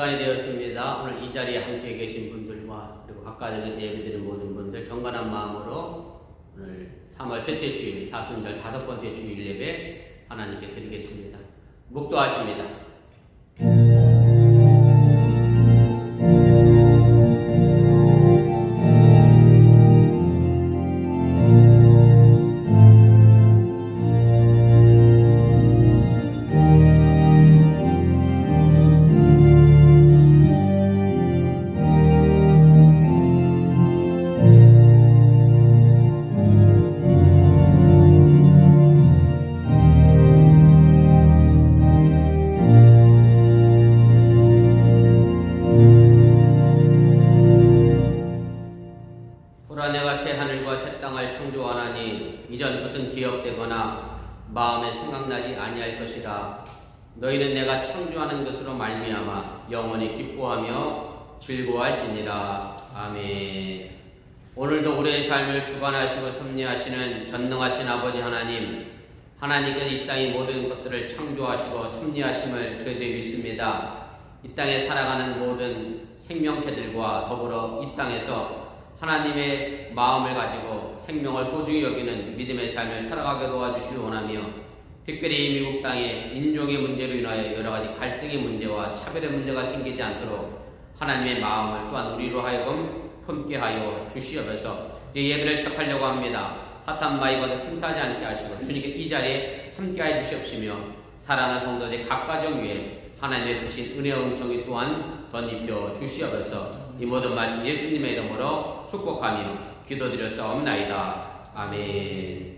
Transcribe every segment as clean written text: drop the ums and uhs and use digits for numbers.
시간이 되었습니다. 오늘 이 자리에 함께 계신 분들과 그리고 각가정에서 예배드리는 모든 분들 경건한 마음으로 오늘 3월 셋째 주일 사순절 5번째 주일 예배 하나님께 드리겠습니다. 묵도하십니다. 이전 것은 기억되거나 마음에 생각나지 아니할 것이라. 너희는 내가 창조하는 것으로 말미암아 영원히 기뻐하며 즐거워할지니라. 아멘. 오늘도 우리의 삶을 주관하시고 섭리하시는 전능하신 아버지 하나님께서 이 땅의 모든 것들을 창조하시고 섭리하심을 저희들이 믿습니다. 이 땅에 살아가는 모든 생명체들과 더불어 이 땅에서 하나님의 마음을 가지고 생명을 소중히 여기는 믿음의 삶을 살아가게 도와주시기 원하며, 특별히 미국 땅에 인종의 문제로 인하여 여러가지 갈등의 문제와 차별의 문제가 생기지 않도록 하나님의 마음을 또한 우리로 하여금 품게 하여 주시옵소서. 예배를 시작하려고 합니다. 사탄 마귀와도 틈타지 않게 하시고 주님께 이 자리에 함께해 주시옵시며, 사랑하는 성도들 각 가정 위에 하나님의 크신 은혜와 은총이 또한 덧입혀 주시옵소서. 이 모든 말씀 예수님의 이름으로 축복하며 기도드렸사옵나이다. 아멘.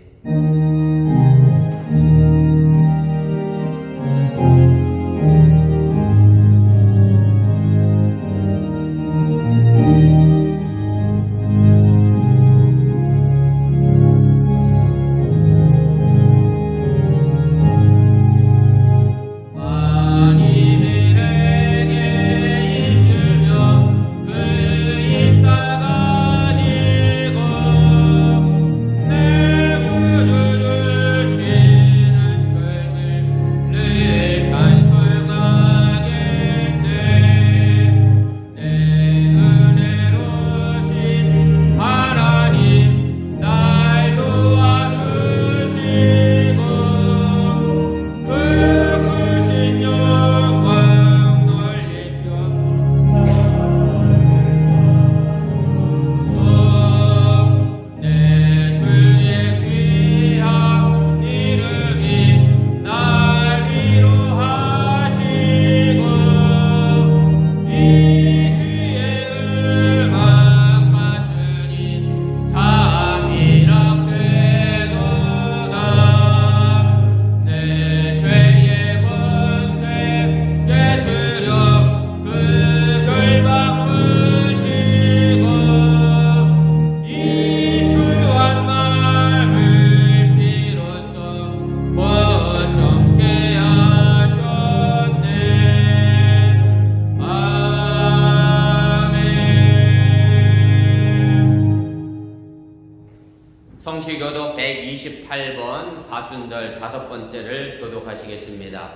성시교독 128번 사순절 5번째를 교독하시겠습니다.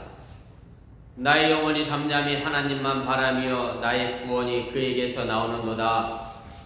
나의 영혼이 잠잠히 하나님만 바라며 나의 구원이 그에게서 나오는도다.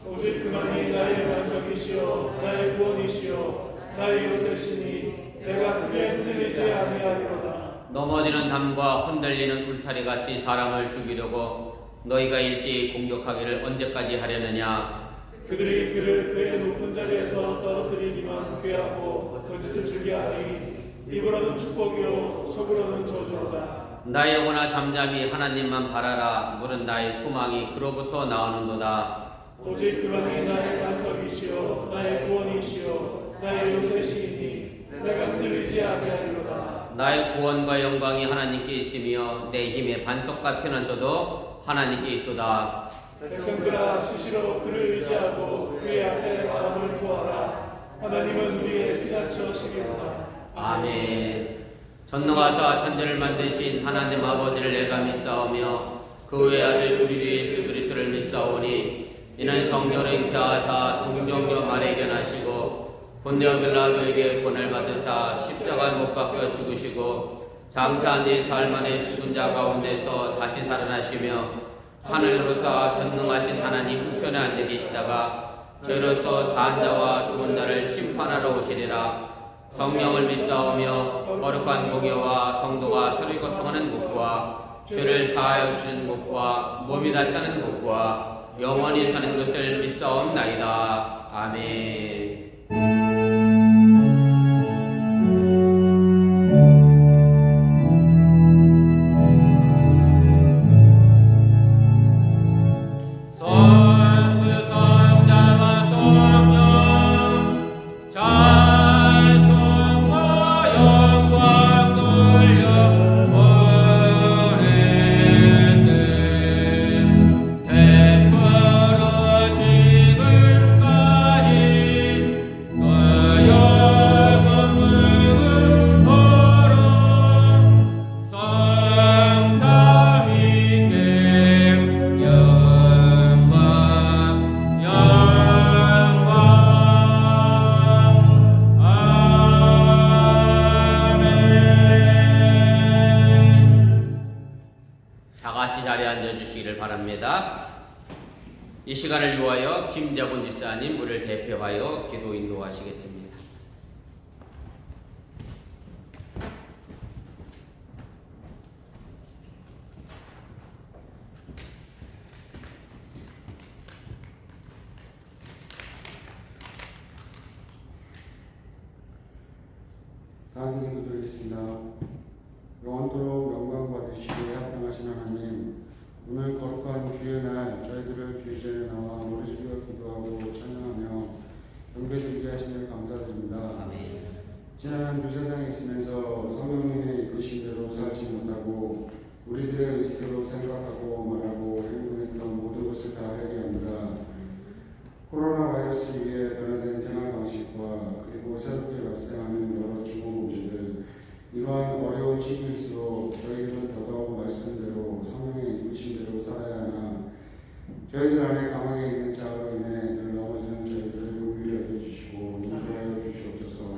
오직 그만이 나의 반석이시여 나의 구원이시여 나의 요새시니 내가 크게 흔들리지 아니하리로다. 넘어지는 담과 흔들리는 울타리같이 사람을 죽이려고 너희가 일제히 공격하기를 언제까지 하려느냐. 그들이 그를 그의 높은 자리에서 떨어뜨리기만 꾀하고 거짓을 즐겨하니 입으로는 축복이요 속으로는 저주로다. 나의 영혼아 잠잠히 하나님만 바라라. 물은 나의 소망이 그로부터 나오는도다. 오직 그만이 나의 반석이시여 나의 구원이시여 나의 요새시니 내가 흔들리지 아니하리로다. 나의 구원과 영광이 하나님께 있으며 내 힘의 반석과 피난처도 하나님께 있도다. 백성들아 수시로 그를 의지하고 그의 앞에 마음을 토하라. 하나님은 우리의 피난처시기로다. 아멘. 전능하사 천지를 만드신 하나님 아버지를 내가 믿사오며 그 외 아들 우리 주 예수 그리스도를 믿사오니 이는 성령을 잉태하사 동정녀 말에 견하시고 본디오 빌라도에게 권을 받으사 십자가에 못 박혀 죽으시고 장사한 지 사흘 만에 죽은 자 가운데서 다시 살아나시며 하늘로서 전능하신 하나님 우편에 앉아 계시다가 저희로서 사한 자와 죽은 자를 심판하러 오시리라. 성령을 믿사오며 거룩한 공예와 성도가 서로 교통하는 목과 죄를 사하여 주시는 목과 몸이 다시 사는 목과 영원히 사는 것을 믿사옵나이다. 아멘. 이 시간을 위하여 김자본 집사님 우리를 대표하여 기도 인도하시겠습니다. 다음 기도드리겠습니다. 영원토록 영광 받으시기에 합당하신 하나님, 오늘 거룩한 주의 날 저희들을 주의 전에 나와 머리 숙여 기도하고 찬양하며 경배드리게 하시니 감사드립니다. 아멘. 지난 한 주 세상에 있으면서 성령님의 이끄심대로 살지 못하고 우리들의 의지대로 생각하고 말하고 행동했던 모든 것을 다 회개합니다. 코로나 바이러스에 의해 변화된 생활 방식과 그리고 새롭게 발생하는 여러 주거 문제들, 이러한 어려운 시기일수록 저희들은 더더욱 말씀대로 성령의 이끄심대로 살아야 하나 저희들 안에 강하게 있는 자로 인해 늘 넘어지는 저희들을 용기를 얻어주시고 인도하여 주시옵소서.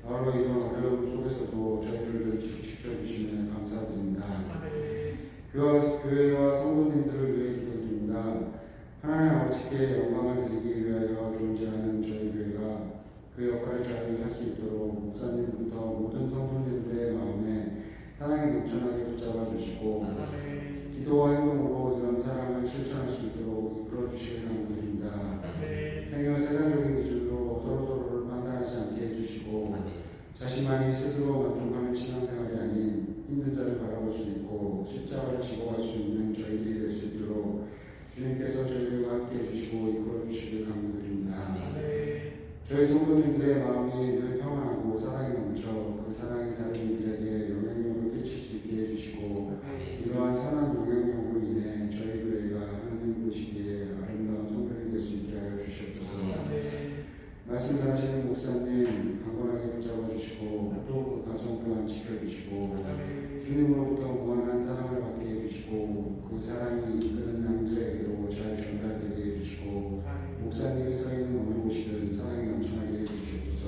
바로 이런 어려움 속에서도 저희들을 지켜주시며 감사드립니다. 교회와 성도님들을 위해 기도드립니다. 하나님 아버지께 영광을 드리기 위하여 존재하는 저희 교회가 그 역할을 잘 할 수 있도록 목사님부터 모든 성도님들의 마음에 사랑이 넘쳐나게 붙잡아 주시고 기도와 행동으로 이런 사랑을 실천할 수 있도록 이끌어 주시길 간구드립니다. 행여 세상적인 기준으로 서로서로를 판단하지 않게 해주시고 자신만이 스스로 만족하는 신앙생활이 아닌 힘든 자를 바라볼 수 있고 십자가를 지고 갈 수 있는 저희들이 될 수 있도록 주님께서 저희들과 함께 해주시고 이끌어 주시길 간구드립니다. 저희 성도님들의 마음이 늘 평안하고 사랑이 넘쳐 그 사랑이 다른 이들에게 영향력을 끼칠 수 있게 해주시고 이러한 선한 영향력으로 인해 저희 교회가 하나님 보시기에 아름다운 성전이 될 수 있게 하여 주시옵소서. 말씀 전하시는 목사님 강건하게 붙잡아 주시고 또 그 가정 또한 지켜주시고 주님으로부터 무한한 사랑을 받게 해주시고 그 사랑이 이끄는 양자에게로 잘 전달되게 해주시고 목사님이 서 있는 어느 곳이든 사랑이 넘쳐나게 해주시옵소서.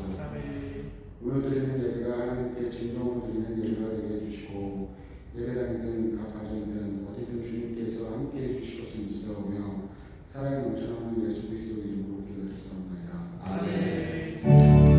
오늘 드리는 예배가 하나님께 진정으로 드리는 예배가 되게 해주시고 예배당이든 각 가정이든 어디든 주님께서 함께 해주실 것을 믿사오며 사랑이 넘쳐나는 예수 그리스도 이름으로 기도드렸습니다. 아멘.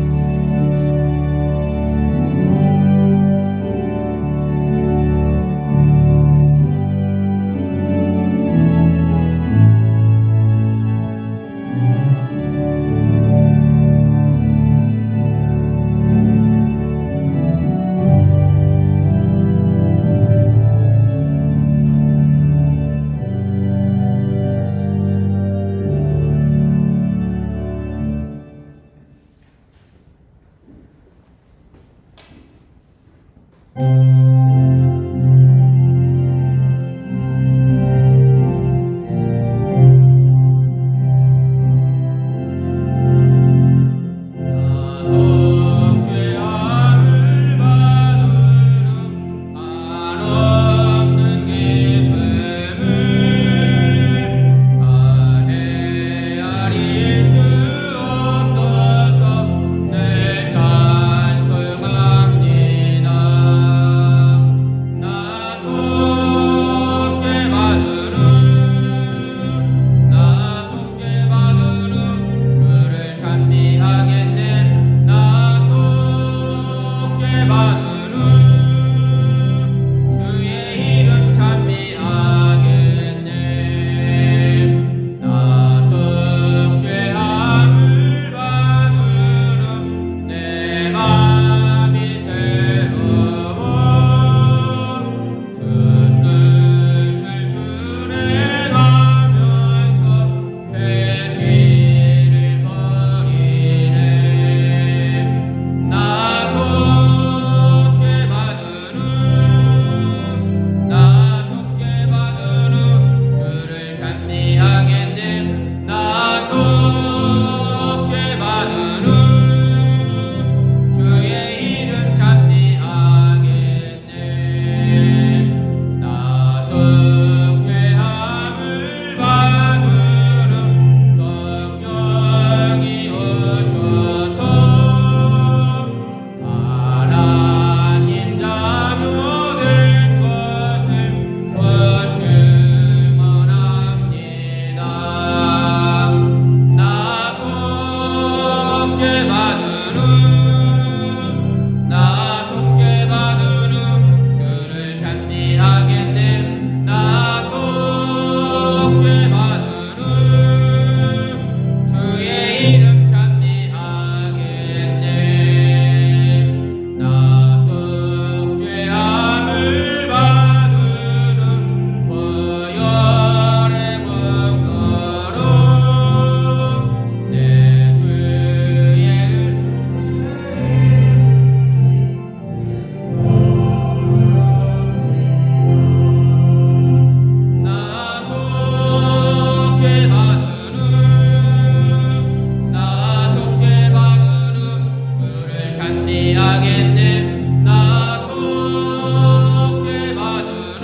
하겠네. 나 속죄 받으름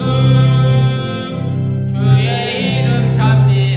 주의 이름 찬미하겠네.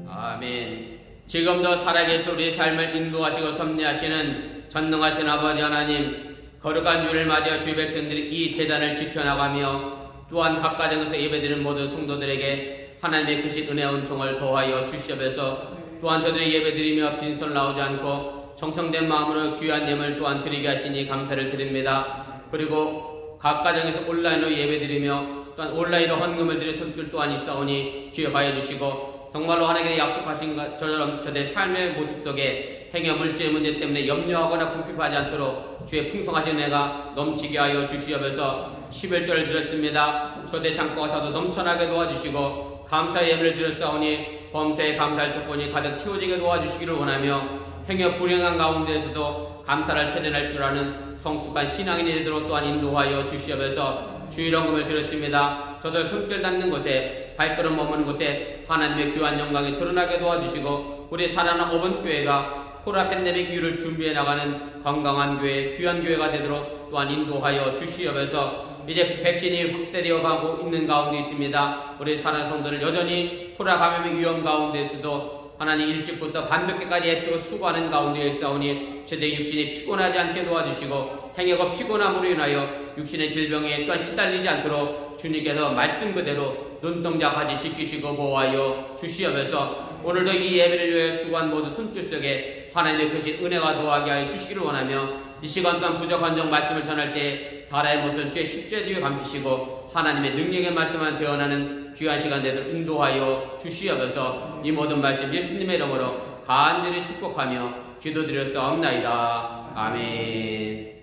아멘. 지금도 살아계신 우리 삶을 인도하시고 섭리하시는 전능하신 아버지 하나님, 거룩한 주를 맞이하 주의 백성들이 이 제단을 지켜나가며 또한 각 가정에서 예배드리는 모든 성도들에게 하나님의 크신 은혜와 은총을 더하여 주시옵소서. 또한 저들이 예배드리며 빈손 나오지 않고 정성된 마음으로 귀한 예물 또한 드리게 하시니 감사를 드립니다. 그리고 각 가정에서 온라인으로 예배드리며 또한 온라인으로 헌금을 드릴 손길 또한 있사오니 기억하여 주시고, 정말로 하나님께 약속하신 것처럼 저দের 삶의 모습 속에 행여 물질의 문제 때문에 염려하거나 궁핍하지 않도록 주의 풍성하신 은혜가 넘치게 하여 주시옵소서. 11절을 드렸습니다. 초대 창고가 저도 넘쳐나게 도와주시고 감사의 예물을 드렸사오니 범사에 감사할 조건이 가득 채워지게 도와주시기를 원하며, 행여 불행한 가운데에서도 감사를 체전할 줄 아는 성숙한 신앙인이 되도록 또한 인도하여 주시옵소서. 주일헌금을 드렸습니다. 저들 손길 닿는 곳에 발걸음 머무는 곳에 하나님의 귀한 영광이 드러나게 도와주시고, 우리 사랑하는 오번교회가 코로나 팬데믹 이후를 준비해 나가는 건강한 교회, 귀한 교회가 되도록 또한 인도하여 주시옵소서. 이제 백신이 확대되어 가고 있는 가운데 있습니다. 우리 사랑하는 성도들 여전히 코로나 감염의 위험 가운데서도 하나님 일찍부터 밤늦게까지 애쓰고 수고하는 가운데 있사오니 제대 육신이 피곤하지 않게 도와주시고, 행여가 피곤함으로 인하여 육신의 질병에 또한 시달리지 않도록 주님께서 말씀 그대로 눈동자까지 지키시고 보호하여 주시옵소서. 오늘도 이 예배를 위해 수고한 모든 손길 속에 하나님의 크신 은혜가 더하게 하여 주시기를 원하며, 이 시간 동안 부족한 점 말씀을 전할 때 사람의 모습은 주의 십자가 뒤에 감추시고 하나님의 능력의 말씀만 되어나는 귀한 시간 되도록 인도하여 주시옵소서. 이 모든 말씀 예수님의 이름으로 간절히 축복하며 기도드렸사옵나이다. 아멘.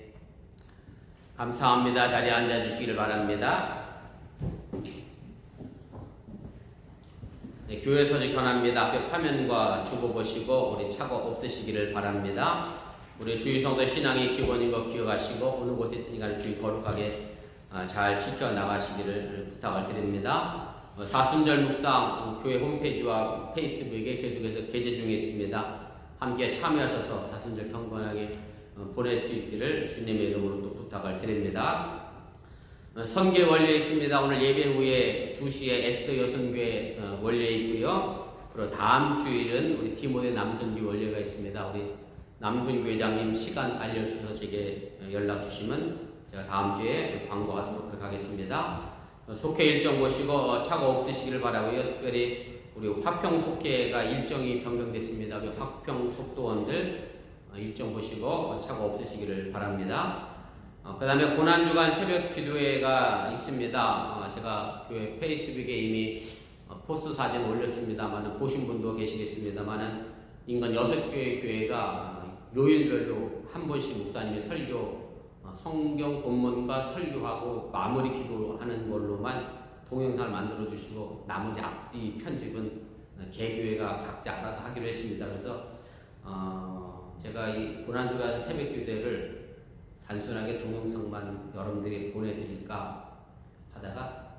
감사합니다. 자리에 앉아주시기를 바랍니다. 네, 교회 소식 전합니다. 앞에 화면과 주보 보시고 우리 착오 없으시기를 바랍니다. 우리 주의 성도 신앙의 기본인 거 기억하시고 어느 곳에 있든지 주의 거룩하게 잘 지켜나가시기를 부탁을 드립니다. 사순절 묵상 교회 홈페이지와 페이스북에 계속해서 게재 중에 있습니다. 함께 참여하셔서 사순절 경건하게 보낼 수 있기를 주님의 이름으로 또 부탁을 드립니다. 선교회 원리에 있습니다. 오늘 예배 후에 2시에 에스 여성교회 원리에 있고요. 그리고 다음 주일은 우리 디모데 남선교 원리가 있습니다. 우리 남선교 회장님 시간 알려주셔서 제게 연락 주시면 제가 다음 주에 광고하도록 그렇게 하겠습니다. 속회 일정 보시고 착오 없으시기를 바라고요. 특별히 우리 화평 속회가 일정이 변경됐습니다. 우리 화평 속도원들 일정 보시고 착오 없으시기를 바랍니다. 그 다음에 고난주간 새벽 기도회가 있습니다. 제가 교회 페이스북에 이미 포스트 사진 올렸습니다만 보신 분도 계시겠습니다만 인근 6개의 교회가 요일별로 한 번씩 목사님의 설교, 성경 본문과 설교하고 마무리 기도하는 걸로만 동영상을 만들어 주시고 나머지 앞뒤 편집은 개교회가 각자 알아서 하기로 했습니다. 그래서 제가 이 고난주간 새벽 기도회를 단순하게 동영상만 여러분들에게 보내드릴까 하다가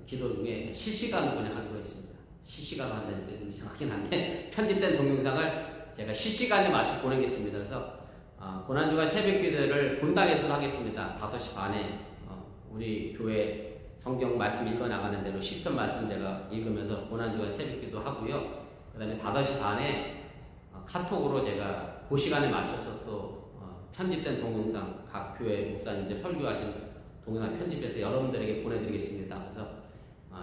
기도 중에 실시간으로 그냥 하기로 했습니다. 실시간으로 한다니까 좀 이상하긴 한데 편집된 동영상을 제가 실시간에 맞춰 보내겠습니다. 그래서 고난주간 새벽 기도를 본당에서도 하겠습니다. 5시 반에 우리 교회 성경 말씀 읽어 나가는 대로 시편 말씀 제가 읽으면서 고난주간 새벽 기도 하고요. 그 다음에 5시 반에 카톡으로 제가 그 시간에 맞춰서 또 편집된 동영상 각 교회 목사님들 설교하신 동영상 편집해서 여러분들에게 보내드리겠습니다. 그래서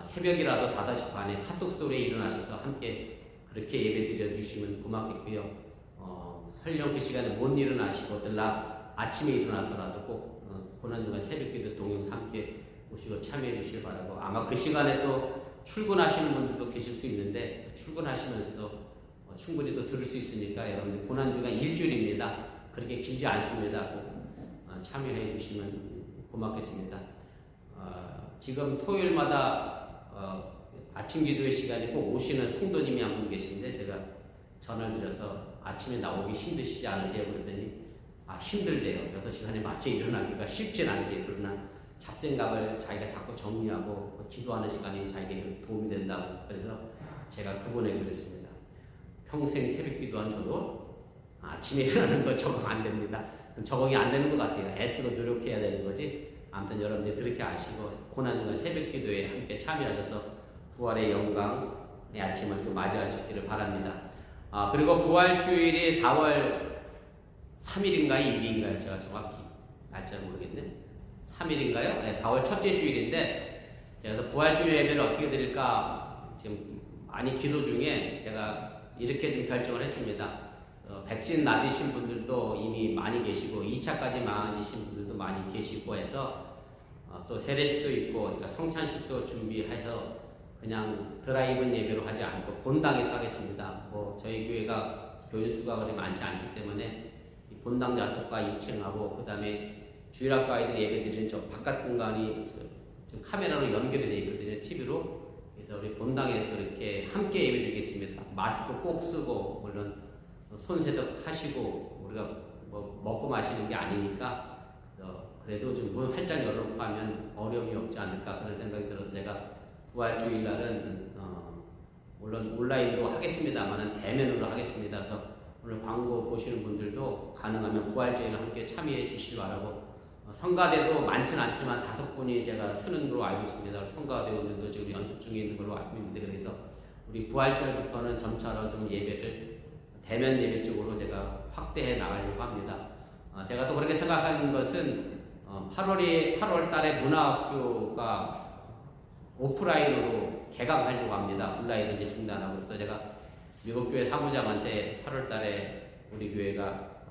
새벽이라도 5시 반에 카톡 소리에 일어나셔서 함께 그렇게 예배 드려주시면 고맙겠고요. 설령 그 시간에 못 일어나시고 들라 아침에 일어나서라도 꼭 고난주간 새벽기도 동영상 함께 오시고 참여해 주시길 바라고, 아마 그 시간에 또 출근하시는 분들도 계실 수 있는데 출근하시면서도 충분히 또 들을 수 있으니까 여러분들 고난주간 일주일입니다. 그렇게 길지 않습니다. 꼭 참여해 주시면 고맙겠습니다. 지금 토요일마다 아침 기도의 시간에 꼭 오시는 성도님이 한 분 계신데 제가 전화를 드려서 아침에 나오기 힘드시지 않으세요? 그랬더니 힘들대요. 6시간에 맞춰 일어나기가 쉽진 않게, 그러나 잡생각을 자기가 자꾸 정리하고 기도하는 시간이 자기에게 도움이 된다고, 그래서 제가 그분에게 그랬습니다. 평생 새벽 기도한 저도 아침에 일어나는 거 적응 안 됩니다. 적응이 안 되는 것 같아요. 애쓰고 노력해야 되는 거지. 아무튼 여러분들 그렇게 아시고 고난중간 새벽 기도에 함께 참여하셔서 부활의 영광의 아침을 또 맞이할 수 있기를 바랍니다. 그리고 부활주일이 4월 3일인가요? 2일인가요? 제가 정확히 날짜를 모르겠네. 3일인가요? 네, 4월 첫째 주일인데 그래서 부활주일 예배를 어떻게 드릴까 지금 많이 기도 중에 제가 이렇게 좀 결정을 했습니다. 백신 맞으신 분들도 이미 많이 계시고 2차까지 맞으신 분들도 많이 계시고 해서 또 세례식도 있고 제가 성찬식도 준비해서 그냥 드라이브인 예배로 하지 않고 본당에서 하겠습니다. 저희 교회가 교인 수가 그리 많지 않기 때문에 본당 좌석과 2층하고 그 다음에 주일학교 아이들이 예배 드리는 저 바깥 공간이 지금 카메라로 연결이 되어 있거든요. TV로. 그래서 우리 본당에서 그렇게 함께 예배 드리겠습니다. 마스크 꼭 쓰고 물론 손 세덕하시고 우리가 먹고 마시는 게 아니니까 그래도 좀 문 활짝 열어놓고 하면 어려움이 없지 않을까 그런 생각이 들어서 제가 부활주일 날은 물론 온라인도 하겠습니다만은 대면으로 하겠습니다. 그래서 오늘 광고 보시는 분들도 가능하면 부활주일에 함께 참여해 주시기 바라고 성가대도 많지는 않지만 5분이 제가 쓰는 걸로 알고 있습니다. 성가대원들도 지금 연습 중에 있는 걸로 알고 있는데 그래서 우리 부활절부터는 점차로 좀 예배를 대면 예배 쪽으로 제가 확대해 나가려고 합니다. 제가 또 그렇게 생각하는 것은 8월 달에 문화학교가 오프라인으로 개강하려고 합니다. 온라인을 이제 중단하고 있어서 제가 미국 교회 사무장한테 8월 달에 우리 교회가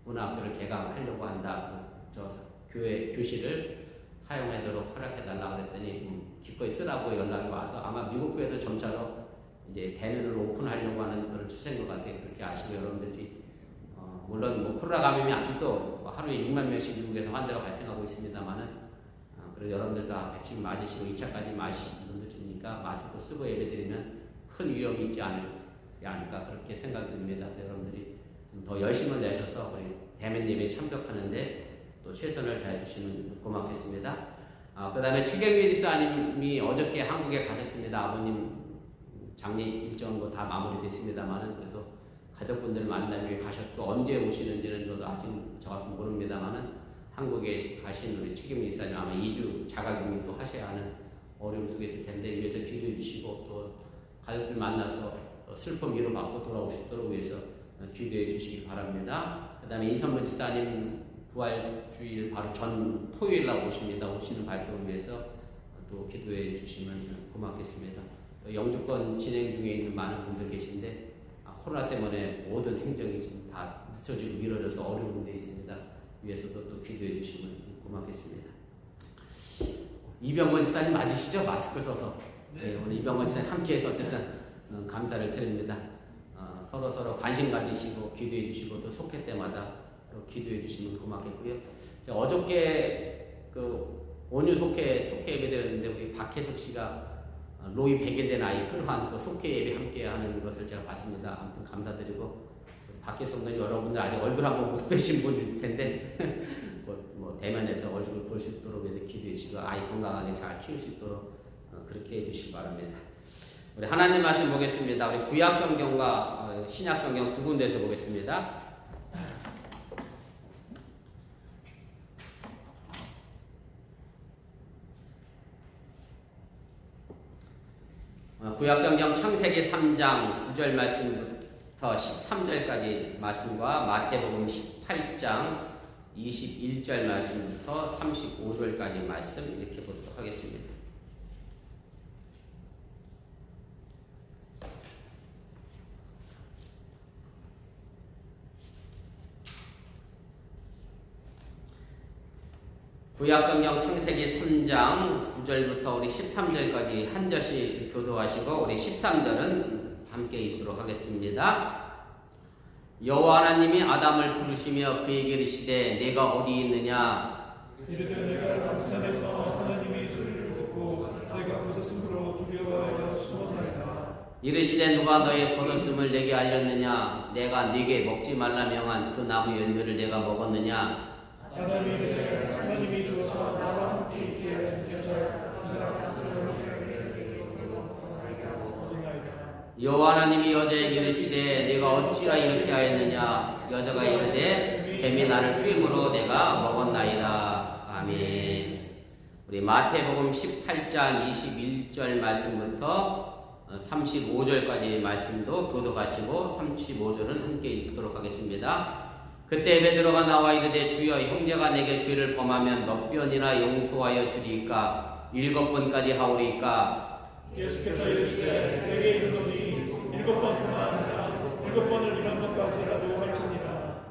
문화학교를 개강하려고 한다. 저 교회 교실을 사용하도록 허락해달라고 그랬더니 기꺼이 쓰라고 연락이 와서 아마 미국 교회도 점차로 이제 대면으로 오픈하려고 하는 그런 추세인 것 같아요. 그렇게 아시고 여러분들이 물론 코로나 감염이 아직도 하루에 6만 명씩 미국에서 환자가 발생하고 있습니다만은 그리고 여러분들 다 백신 맞으시고 2차까지 맞으신 분들이니까 마스크 쓰고 예배드리면 큰 위험이 있지 않을까 그렇게 생각이 듭니다. 여러분들이 좀 더 열심을 내셔서 우리 대면 예배에 참석하는데 또 최선을 다해 주시면 고맙겠습니다. 그 다음에 최경미 지사님이 어저께 한국에 가셨습니다. 아버님 장례 일정 다 마무리됐습니다만은 그래도 가족분들 만나기 위해 가셨고 언제 오시는지는 저도 아직 정확히 모릅니다만은 한국에 가신 우리 최경미 지사님 아마 2주 자가격리도 하셔야 하는 어려움 속에 있을 텐데 위해서 기도해 주시고 또 가족들 만나서 슬픔 위로받고 돌아오시도록 위해서 기도해 주시기 바랍니다. 그 다음에 인선문 지사님 부활주일 바로 전 토요일 날 오십니다. 오시는 발표를 위해서 또 기도해 주시면 고맙겠습니다. 또 영주권 진행 중에 있는 많은 분들 계신데 코로나 때문에 모든 행정이 지금 다 늦춰지고 미뤄져서 어려운 데 있습니다. 위해서도 또 기도해 주시면 고맙겠습니다. 이병건 지사님 맞으시죠? 마스크 써서. 네, 오늘 이병건 지사님 함께해서 어쨌든 감사를 드립니다. 서로 관심 가지시고 기도해 주시고 또 속회 때마다 또 기도해 주시면 고맙겠고요. 제가 어저께 온유 속회 예배 드렸는데 우리 박혜석 씨가 로이 100일 된 아이 끌어안고 속회 예배 함께 하는 것을 제가 봤습니다. 아무튼 감사드리고 박혜석 선생님 여러분들 아직 얼굴 한번 못 뵈신 분일 텐데 대면에서 얼굴을 볼 수 있도록 기도해 주시고 아이 건강하게 잘 키울 수 있도록 그렇게 해주시기 바랍니다. 우리 하나님 말씀 보겠습니다. 우리 구약 성경과 신약 성경 두 군데에서 보겠습니다. 구약 성경 창세기 3장 9절 말씀부터 13절까지 말씀과 마태복음 18장 21절 말씀부터 35절까지 말씀 이렇게 보도록 하겠습니다. 구약성경 창세기 3장 9절부터 우리 13절까지 한 절씩 교도하시고 우리 13절은 함께 읽도록 하겠습니다. 여호와 하나님이 아담을 부르시며 그에게 이르시되 내가 어디 있느냐 이르되 내가 동산에서 하나님의 소리를 듣고 내가 벗었으므로 두려워하여 숨었나이다. 이르시되 누가 너의 벗었음을 내게 알렸느냐 내가 네게 먹지 말라 명한 그 나무 열매를 내가 먹었느냐 하나님이 이르되 하나님이 주어서 나와 함께 있게 한 여자 여호와 하나님이 여자에게 이르시되 내가 어찌하여 이렇게 하였느냐. 여자가 이르되 뱀이 나를 꿰므로 내가 먹었나이다. 아멘. 우리 마태복음 18장 21절 말씀부터 35절까지 말씀도 교독하시고 35절은 함께 읽도록 하겠습니다. 그때 베드로가 나와 이르되 주여 형제가 내게 죄를 범하면 몇 번이나 용서하여 주리이까 7번까지 하오리이까. 예수께서 이르시되 내게 이르노니 7번 그만하라 7번을 이런 것까지라도 할지니라.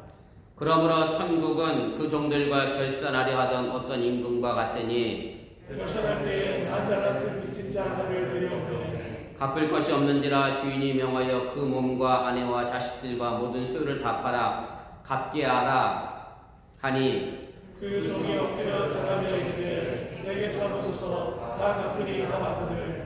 그러므로 천국은 그 종들과 결산하려 하던 어떤 임금과 같더니 결산할 때에 만 달란트 빚진 자 하나를 데려오매 갚을 것이 없는지라 주인이 명하여 그 몸과 아내와 자식들과 모든 소유를 다 팔아 갚게 하라 하니 그 종이 엎드려 절하며 이르되 내게 잡으소서 다 갚으리이다 하거늘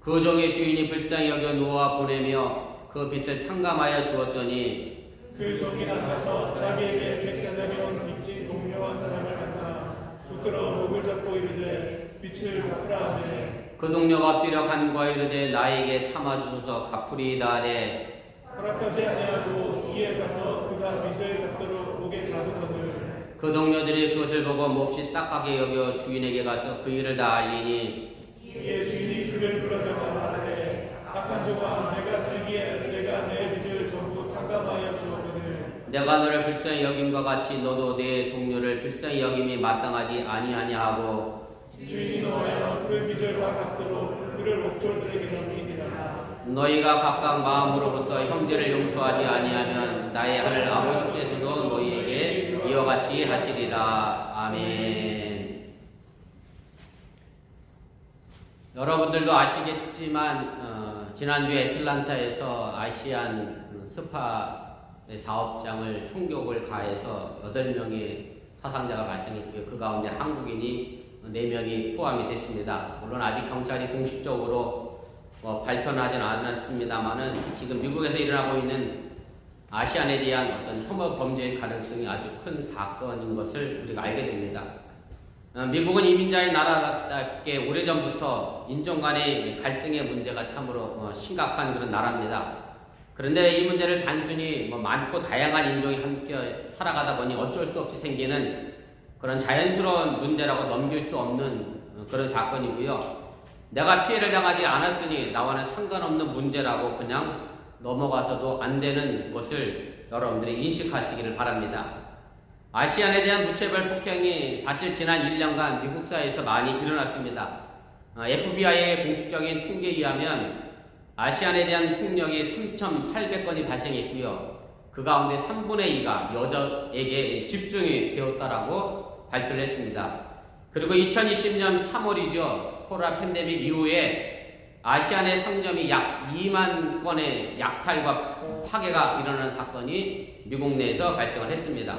그 종의 주인이 불쌍히 여겨 놓아 보내며 그 빚을 탕감하여 주었더니 그 종이 나가서 자기에게 빚대내려온 빚진 동료 한 사람을 만나 붙들어 목을 잡고 이르되 빚을 갚으라 하매 그 동료가 엎드려 간구하여 이르되 나에게 참아주소서 갚으리이다 하되 허락하지 아니하고 이에 가서 그가 빚을 갚도록 목에 가두거늘 그 동료들이 그것을 보고 몹시 딱하게 여겨 주인에게 가서 그 일을 다 알리니 이에 주인이 그를 불러다가 말하되 악한 종아 내가 들기에 내가 내 빚을 전부 탕감하여 주었거늘 내가 너를 불쌍히 여김과 같이 너도 내 동료를 불쌍히 여김이 마땅하지 아니하냐 하고 주인이 노하여 그 빚을 다 갚도록 그를 목졸들에게 넘기니라. 너희가 각각 마음으로부터 형제를 용서하지 아니하면 나의 하늘 아버지께서도 너희에게 이와 같이 하시리라. 아멘. 여러분들도 아시겠지만 지난주에 애틀란타에서 아시안 스파의 사업장을 총격을 가해서 8명의 사상자가 발생했고요. 그 가운데 한국인이 4명이 포함이 됐습니다. 물론 아직 경찰이 공식적으로 발표는 하진 않았습니다만은 지금 미국에서 일어나고 있는 아시안에 대한 어떤 혐오 범죄의 가능성이 아주 큰 사건인 것을 우리가 알게 됩니다. 미국은 이민자의 나라답게 오래전부터 인종 간의 갈등의 문제가 참으로 심각한 그런 나라입니다. 그런데 이 문제를 단순히 많고 다양한 인종이 함께 살아가다 보니 어쩔 수 없이 생기는 그런 자연스러운 문제라고 넘길 수 없는 그런 사건이고요. 내가 피해를 당하지 않았으니 나와는 상관없는 문제라고 그냥 넘어가서도 안 되는 것을 여러분들이 인식하시기를 바랍니다. 아시안에 대한 무차별 폭행이 사실 지난 1년간 미국 사회에서 많이 일어났습니다. FBI의 공식적인 통계에 의하면 아시안에 대한 폭력이 3,800건이 발생했고요. 그 가운데 3분의 2가 여자에게 집중이 되었다라고 발표를 했습니다. 그리고 2020년 3월이죠. 코로나 팬데믹 이후에 아시안의 상점이 약 2만 건의 약탈과 파괴가 일어나는 사건이 미국 내에서 발생을 했습니다.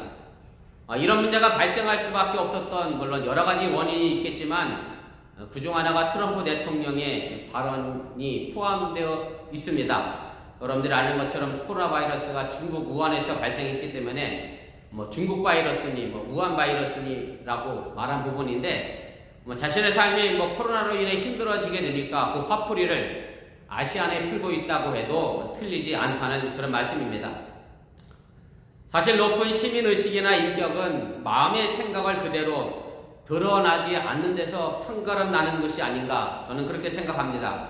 이런 문제가 발생할 수밖에 없었던 물론 여러 가지 원인이 있겠지만 그중 하나가 트럼프 대통령의 발언이 포함되어 있습니다. 여러분들이 아는 것처럼 코로나 바이러스가 중국 우한에서 발생했기 때문에 중국 바이러스니 우한 바이러스니라고 말한 부분인데 자신의 삶이 코로나로 인해 힘들어지게 되니까 그 화풀이를 아시안에 풀고 있다고 해도 틀리지 않다는 그런 말씀입니다. 사실 높은 시민의식이나 인격은 마음의 생각을 그대로 드러나지 않는 데서 판가름 나는 것이 아닌가 저는 그렇게 생각합니다.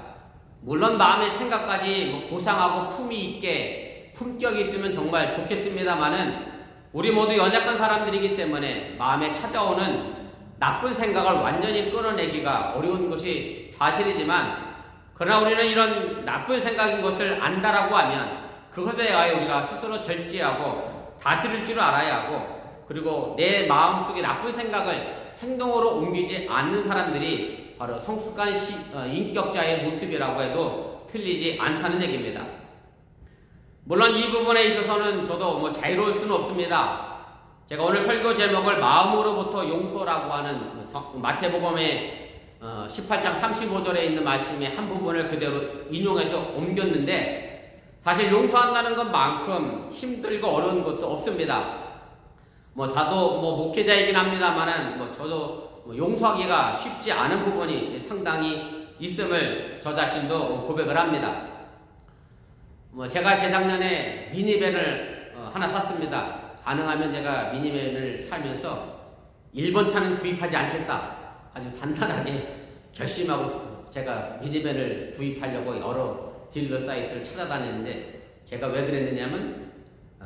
물론 마음의 생각까지 고상하고 품위 있게 품격이 있으면 정말 좋겠습니다만은 우리 모두 연약한 사람들이기 때문에 마음에 찾아오는 나쁜 생각을 완전히 끊어내기가 어려운 것이 사실이지만 그러나 우리는 이런 나쁜 생각인 것을 안다라고 하면 그것에 대하여 우리가 스스로 절제하고 다스릴 줄 알아야 하고 그리고 내 마음속에 나쁜 생각을 행동으로 옮기지 않는 사람들이 바로 성숙한 인격자의 모습이라고 해도 틀리지 않다는 얘기입니다. 물론 이 부분에 있어서는 저도 자유로울 수는 없습니다. 제가 오늘 설교 제목을 마음으로부터 용서라고 하는 마태복음의 18장 35절에 있는 말씀의 한 부분을 그대로 인용해서 옮겼는데 사실 용서한다는 것만큼 힘들고 어려운 것도 없습니다. 다도 목회자이긴 합니다만은 저도 용서하기가 쉽지 않은 부분이 상당히 있음을 저 자신도 고백을 합니다. 제가 재작년에 미니밴을 하나 샀습니다. 가능하면 제가 미니밴을 사면서 일본 차는 구입하지 않겠다. 아주 단단하게 결심하고 제가 미니밴을 구입하려고 여러 딜러 사이트를 찾아다녔는데, 제가 왜 그랬느냐면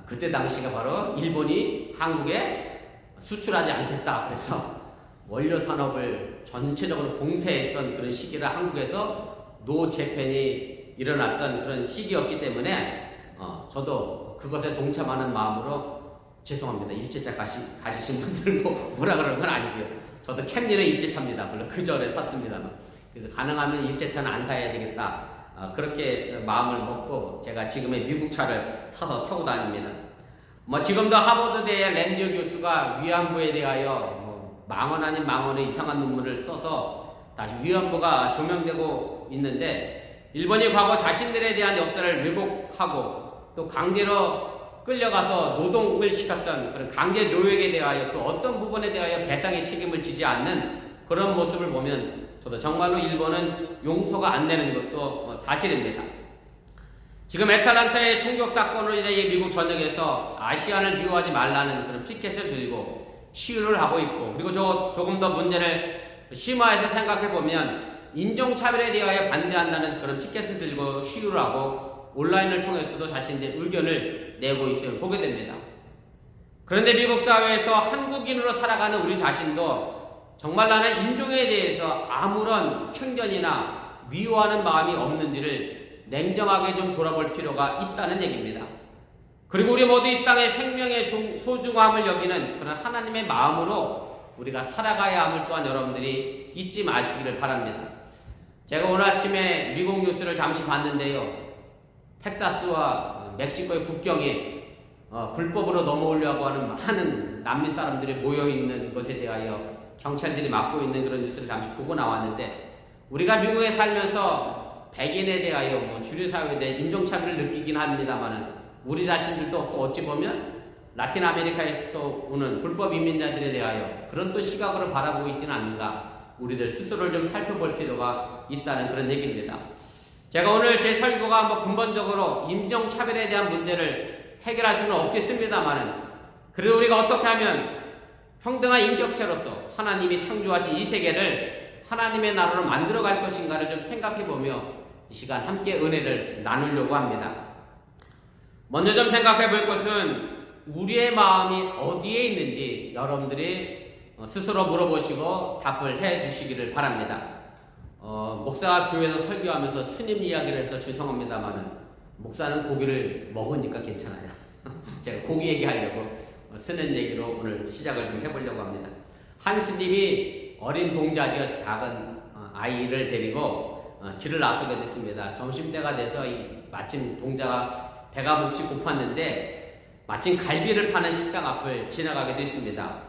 그때 당시가 바로 일본이 한국에 수출하지 않겠다. 그래서 원료 산업을 전체적으로 봉쇄했던 그런 시기라 한국에서 노 재팬이 일어났던 그런 시기였기 때문에 저도 그것에 동참하는 마음으로, 죄송합니다. 일제차 가지신 분들 뭐라 그러는 건 아니고요. 저도 캠리는 일제차입니다. 물론 그 전에 샀습니다만. 그래서 가능하면 일제차는 안 사야 되겠다. 그렇게 마음을 먹고 제가 지금의 미국 차를 사서 타고 다닙니다. 지금도 하버드대의 램지 교수가 위안부에 대하여 망언 아닌 망언의 이상한 논문을 써서 다시 위안부가 조명되고 있는데, 일본이 과거 자신들에 대한 역사를 왜곡하고 또 강제로 끌려가서 노동을 시켰던 그런 강제 노역에 대하여 그 어떤 부분에 대하여 배상의 책임을 지지 않는 그런 모습을 보면 저도 정말로 일본은 용서가 안 되는 것도 사실입니다. 지금 애틀란타의 총격 사건으로 인해 미국 전역에서 아시안을 미워하지 말라는 그런 피켓을 들고 시위를 하고 있고, 그리고 조금 더 문제를 심화해서 생각해 보면 인종차별에 대하여 반대한다는 그런 피켓을 들고 시위를 하고 온라인을 통해서도 자신들의 의견을 내고 있음을 보게 됩니다. 그런데 미국 사회에서 한국인으로 살아가는 우리 자신도 정말 나는 인종에 대해서 아무런 편견이나 미워하는 마음이 없는지를 냉정하게 좀 돌아볼 필요가 있다는 얘기입니다. 그리고 우리 모두 이 땅의 생명의 소중함을 여기는 그런 하나님의 마음으로 우리가 살아가야 함을 또한 여러분들이 잊지 마시기를 바랍니다. 제가 오늘 아침에 미국 뉴스를 잠시 봤는데요. 텍사스와 멕시코의 국경에 불법으로 넘어오려고 하는 많은 남미 사람들이 모여있는 것에 대하여 경찰들이 막고 있는 그런 뉴스를 잠시 보고 나왔는데, 우리가 미국에 살면서 백인에 대하여 주류사회에 대해 인종차별을 느끼긴 합니다만, 우리 자신들도 또 어찌 보면 라틴 아메리카에서 오는 불법 이민자들에 대하여 그런 또 시각으로 바라보고 있지는 않는가, 우리들 스스로를 좀 살펴볼 필요가 있다는 그런 얘기입니다. 제가 오늘 제 설교가 근본적으로 인종차별에 대한 문제를 해결할 수는 없겠습니다만, 그래도 우리가 어떻게 하면 평등한 인격체로서 하나님이 창조하신 이 세계를 하나님의 나라로 만들어갈 것인가를 좀 생각해보며 이 시간 함께 은혜를 나누려고 합니다. 먼저 좀 생각해 볼 것은 우리의 마음이 어디에 있는지 여러분들이 스스로 물어보시고 답을 해 주시기를 바랍니다. 목사가 교회에서 설교하면서 스님 이야기를 해서 죄송합니다만은, 목사는 고기를 먹으니까 괜찮아요. 제가 고기 얘기하려고 스님 얘기로 오늘 시작을 좀 해보려고 합니다. 한 스님이 어린 동자죠, 작은 아이를 데리고 길을 나서게 됐습니다. 점심때가 돼서 마침 동자가 배가 몹시 고팠는데 마침 갈비를 파는 식당 앞을 지나가게 됐습니다.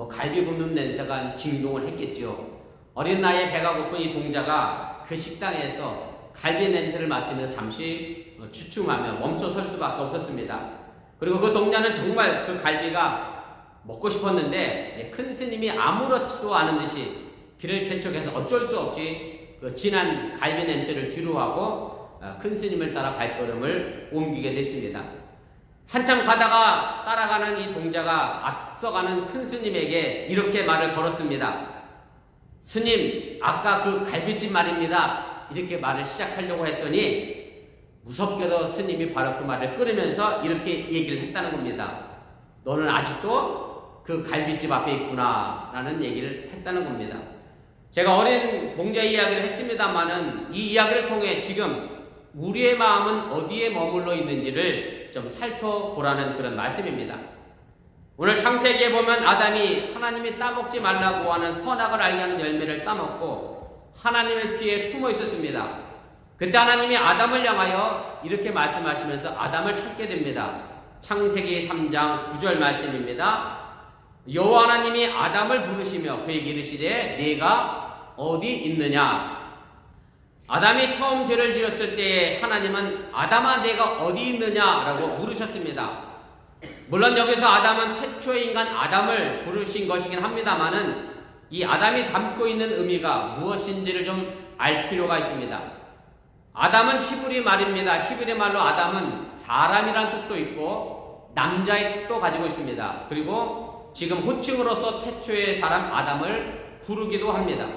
갈비 굽는 냄새가 진동을 했겠죠. 어린 나이에 배가 고픈 이 동자가 그 식당에서 갈비 냄새를 맡으면서 잠시 주춤하며 멈춰 설 수밖에 없었습니다. 그리고 그 동자는 정말 그 갈비가 먹고 싶었는데 큰 스님이 아무렇지도 않은 듯이 길을 재촉해서 어쩔 수 없이 그 진한 갈비 냄새를 뒤로하고 큰 스님을 따라 발걸음을 옮기게 됐습니다. 한참 가다가 따라가는 이 동자가 앞서가는 큰 스님에게 이렇게 말을 걸었습니다. 스님, 아까 그 갈비집 말입니다. 이렇게 말을 시작하려고 했더니 무섭게도 스님이 바로 그 말을 끊으면서 이렇게 얘기를 했다는 겁니다. 너는 아직도 그 갈비집 앞에 있구나 라는 얘기를 했다는 겁니다. 제가 어린 동자 이야기를 했습니다만은 이 이야기를 통해 지금 우리의 마음은 어디에 머물러 있는지를 좀 살펴보라는 그런 말씀입니다. 오늘 창세기에 보면 아담이 하나님이 따먹지 말라고 하는 선악을 알게 하는 열매를 따먹고 하나님의 피에 숨어 있었습니다. 그때 하나님이 아담을 향하여 이렇게 말씀하시면서 아담을 찾게 됩니다. 창세기 3장 9절 말씀입니다. 여호와 하나님이 아담을 부르시며 그에게 이르시되 네가 어디 있느냐. 아담이 처음 죄를 지었을 때 하나님은 아담아 내가 어디 있느냐라고 물으셨습니다. 물론 여기서 아담은 태초의 인간 아담을 부르신 것이긴 합니다만은 이 아담이 담고 있는 의미가 무엇인지를 좀 알 필요가 있습니다. 아담은 히브리 말입니다. 히브리 말로 아담은 사람이란 뜻도 있고 남자의 뜻도 가지고 있습니다. 그리고 지금 호칭으로서 태초의 사람 아담을 부르기도 합니다.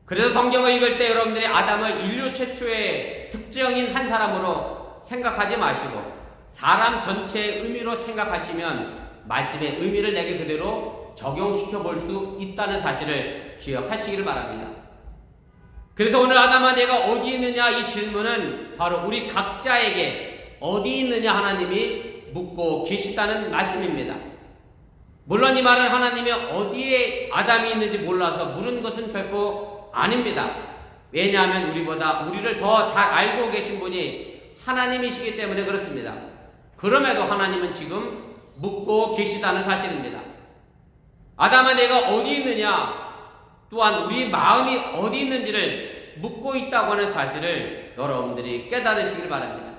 그래서 성경을 읽을 때 여러분들이 아담을 인류 최초의 특정인 한 사람으로 생각하지 마시고 사람 전체의 의미로 생각하시면 말씀의 의미를 내게 그대로 적용시켜 볼 수 있다는 사실을 기억하시기를 바랍니다. 그래서 오늘 아담아 내가 어디 있느냐 이 질문은 바로 우리 각자에게 어디 있느냐 하나님이 묻고 계시다는 말씀입니다. 물론 이 말은 하나님이 어디에 아담이 있는지 몰라서 물은 것은 결코 아닙니다. 왜냐하면 우리보다 우리를 더 잘 알고 계신 분이 하나님이시기 때문에 그렇습니다. 그럼에도 하나님은 지금 묻고 계시다는 사실입니다. 아담아 내가 어디 있느냐, 또한 우리 마음이 어디 있는지를 묻고 있다고 하는 사실을 여러분들이 깨달으시길 바랍니다.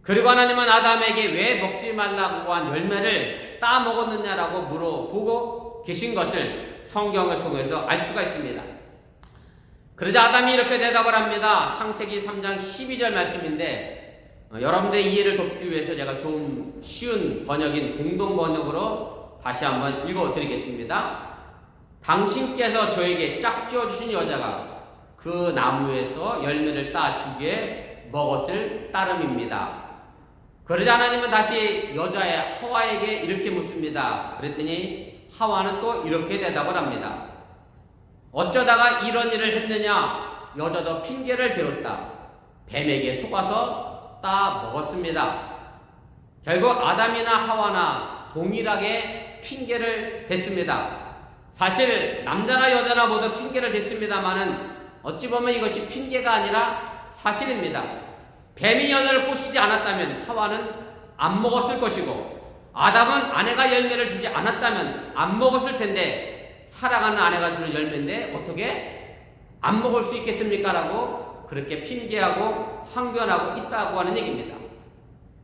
그리고 하나님은 아담에게 왜 먹지 말라고 한 열매를 따먹었느냐라고 물어보고 계신 것을 성경을 통해서 알 수가 있습니다. 그러자 아담이 이렇게 대답을 합니다. 창세기 3장 12절 말씀인데 여러분들의 이해를 돕기 위해서 제가 좀 쉬운 번역인 공동 번역으로 다시 한번 읽어드리겠습니다. 당신께서 저에게 짝지어 주신 여자가 그 나무에서 열매를 따 주기에 먹었을 따름입니다. 그러자 하나님은 다시 여자의 하와에게 이렇게 묻습니다. 그랬더니 하와는 또 이렇게 대답을 합니다. 어쩌다가 이런 일을 했느냐? 여자도 핑계를 대었다. 뱀에게 속아서 따 먹었습니다. 결국 아담이나 하와나 동일하게 핑계를 댔습니다. 사실 남자나 여자나 모두 핑계를 댔습니다만은 어찌 보면 이것이 핑계가 아니라 사실입니다. 뱀이 여자를 꼬시지 않았다면 하와는 안 먹었을 것이고 아담은 아내가 열매를 주지 않았다면 안 먹었을 텐데 사랑하는 아내가 주는 열매인데 어떻게 안 먹을 수 있겠습니까? 라고 그렇게 핑계하고 항변하고 있다고 하는 얘기입니다.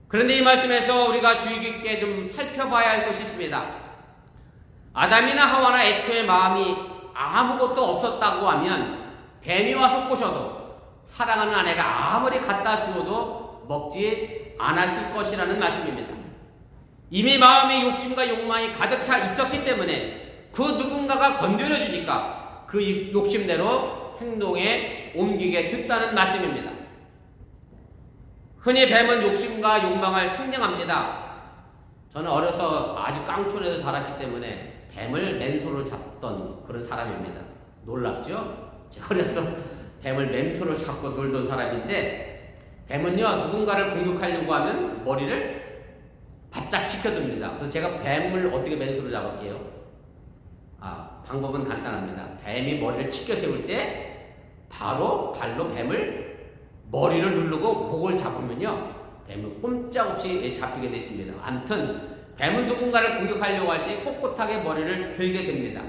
그런데 이 말씀에서 우리가 주의 깊게 좀 살펴봐야 할 것이 있습니다. 아담이나 하와나 애초에 마음이 아무것도 없었다고 하면 뱀이 와서 꼬셔도 사랑하는 아내가 아무리 갖다 주어도 먹지 않았을 것이라는 말씀입니다. 이미 마음에 욕심과 욕망이 가득 차 있었기 때문에 그 누군가가 건드려 주니까 그 욕심대로 행동에 옮기게 됐다는 말씀입니다. 흔히 뱀은 욕심과 욕망을 상징합니다. 저는 어려서 아주 깡촌에서 자랐기 때문에 뱀을 맨손으로 잡던 그런 사람입니다. 놀랍죠? 제가 어려서 뱀을 맨손으로 잡고 놀던 사람인데 뱀은요 누군가를 공격하려고 하면 머리를 바짝 지켜둡니다. 그래서 제가 뱀을 어떻게 맨손으로 잡을게요? 방법은 간단합니다. 뱀이 머리를 치켜 세울 때 바로 발로 뱀을 머리를 누르고 목을 잡으면요 뱀은 꼼짝없이 잡히게 되어 있습니다. 아무튼 뱀은 누군가를 공격하려고 할 때 꼿꼿하게 머리를 들게 됩니다.